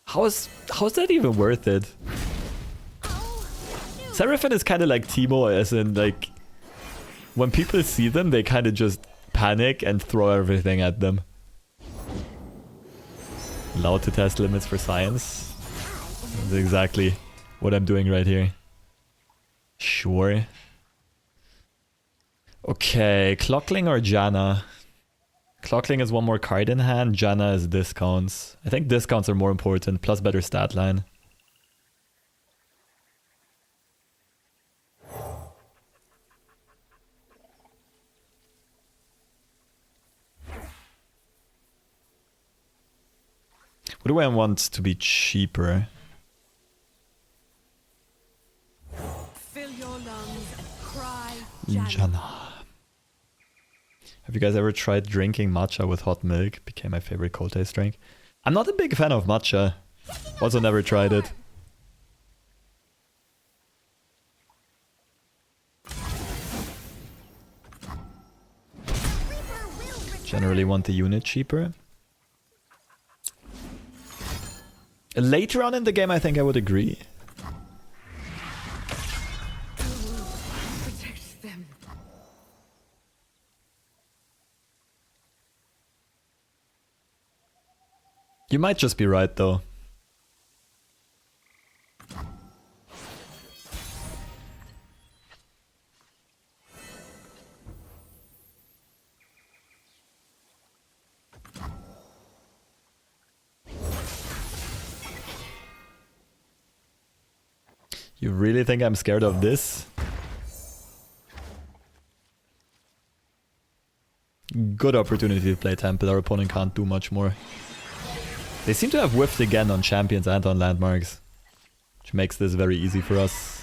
How's that even worth it? Seraphine is kind of like Teemo, as in like when people see them, they kind of just panic and throw everything at them. Allowed to test limits for science. That's exactly what I'm doing right here. Sure. Okay, Clockling or Janna? Clockling is one more card in hand, Janna is discounts. I think discounts are more important, plus better stat line. What do I want to be cheaper? Fill your lungs and cry, Janna. Have you guys ever tried drinking matcha with hot milk? Became my favorite cold taste drink. I'm not a big fan of matcha. Also never tried it. Generally want the unit cheaper. Later on in the game, I think I would agree. Protect them. You might just be right, though. You really think I'm scared of this? Good opportunity to play Temple. Our opponent can't do much more. They seem to have whiffed again on champions and on landmarks, which makes this very easy for us.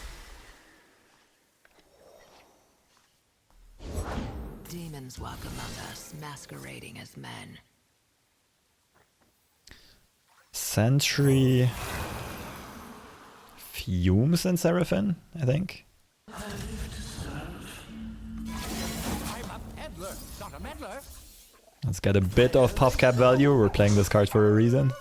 Demons walk among us, masquerading as men. Sentry... Fumes and Seraphine, I think. I'm a peddler, not a meddler. Let's get a bit of Puffcap value. We're playing this card for a reason.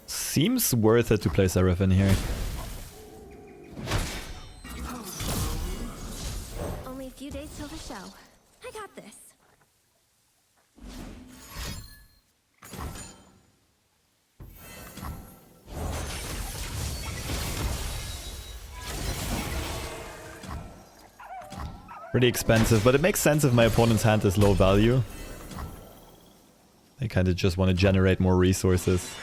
Seems worth it to play Seraphine here. Only a few days till the show. I got this. Pretty expensive, but it makes sense if my opponent's hand is low value. They kind of just want to generate more resources.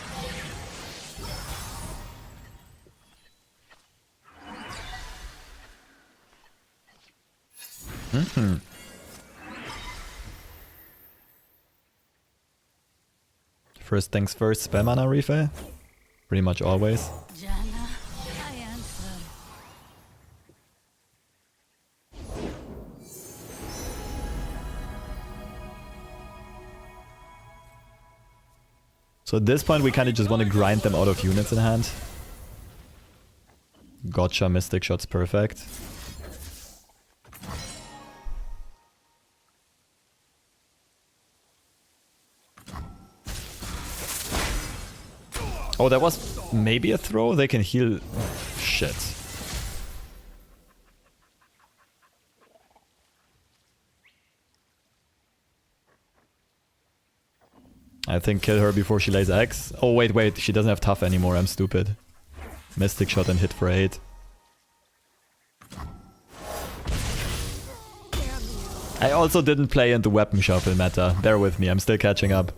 First things first, spam mana refill. Pretty much always. Janna, I answer. So at this point we kind of just want to grind them out of units in hand. Gotcha, Mystic Shot's perfect. Oh, that was maybe a throw? They can heal... Shit. I think kill her before she lays eggs. Oh, wait. She doesn't have tough anymore. I'm stupid. Mystic Shot and hit for 8. I also didn't play into Weapon Shuffle meta. Bear with me. I'm still catching up.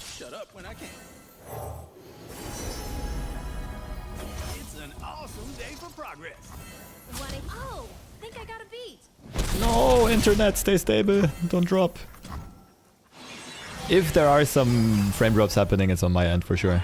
Shut up when I can. It's an awesome day for progress. Oh, think I got a beat. No, internet, stay stable. Don't drop. If there are some frame drops happening, it's on my end for sure.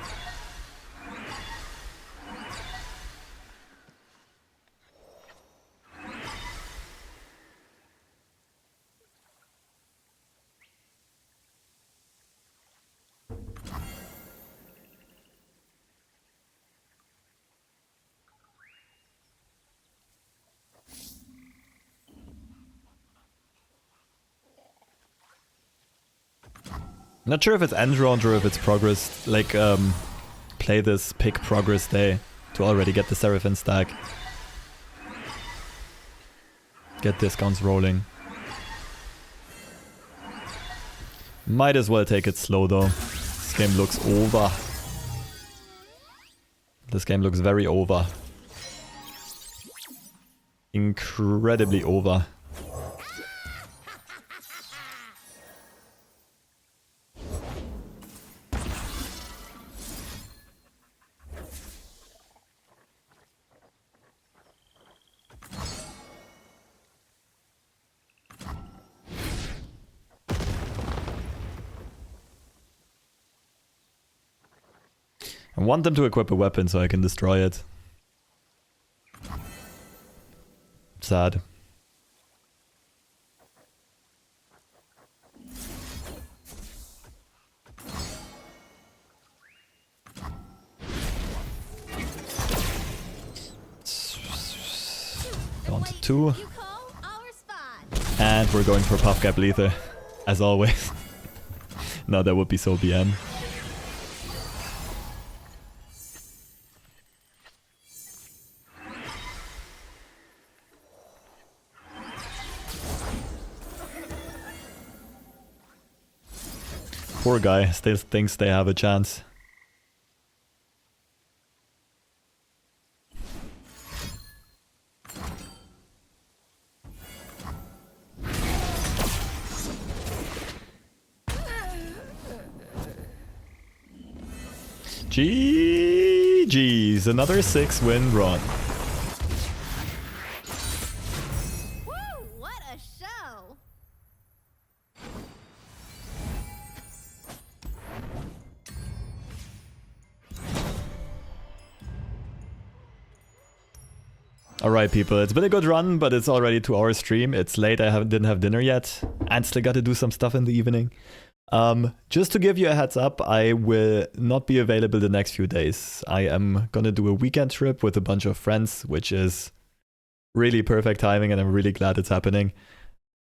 Not sure if it's end round or if it's progress. Like, play this pick progress day to already get the Seraphim stack. Get discounts rolling. Might as well take it slow though. This game looks over. This game looks very over. Incredibly over. I want them to equip a weapon so I can destroy it. Sad. Down to 2. And we're going for Puffcap Lether, as always. No, that would be so BM. Poor guy still thinks they have a chance. GG's, another 6-win run. Woo! What a show! Alright people, it's been a good run, but it's already 2-hour stream. It's late, didn't have dinner yet, and still got to do some stuff in the evening. Just to give you a heads up, I will not be available the next few days. I am gonna do a weekend trip with a bunch of friends, which is really perfect timing and I'm really glad it's happening.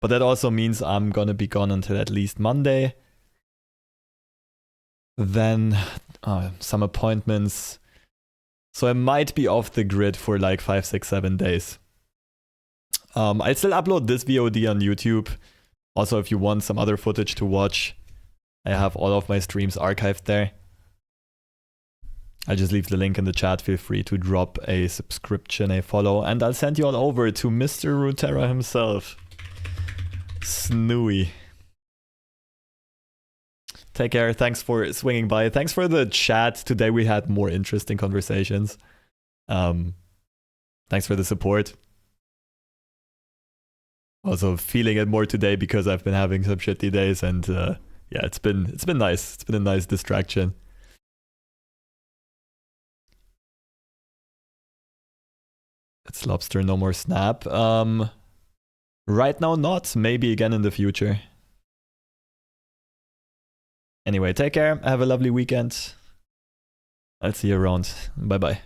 But that also means I'm gonna be gone until at least Monday. Then some appointments. So I might be off the grid for like 5, 6, 7 days. I'll still upload this VOD on YouTube. Also, if you want some other footage to watch, I have all of my streams archived there. I'll just leave the link in the chat. Feel free to drop a subscription, a follow, and I'll send you all over to Mr. Runeterra himself. Snooey. Take care. Thanks for swinging by. Thanks for the chat. Today we had more interesting conversations. Thanks for the support. Also feeling it more today because I've been having some shitty days, and yeah, it's been nice. It's been a nice distraction. It's lobster, no more snap. Right now not. Maybe again in the future. Anyway, take care. Have a lovely weekend. I'll see you around. Bye bye.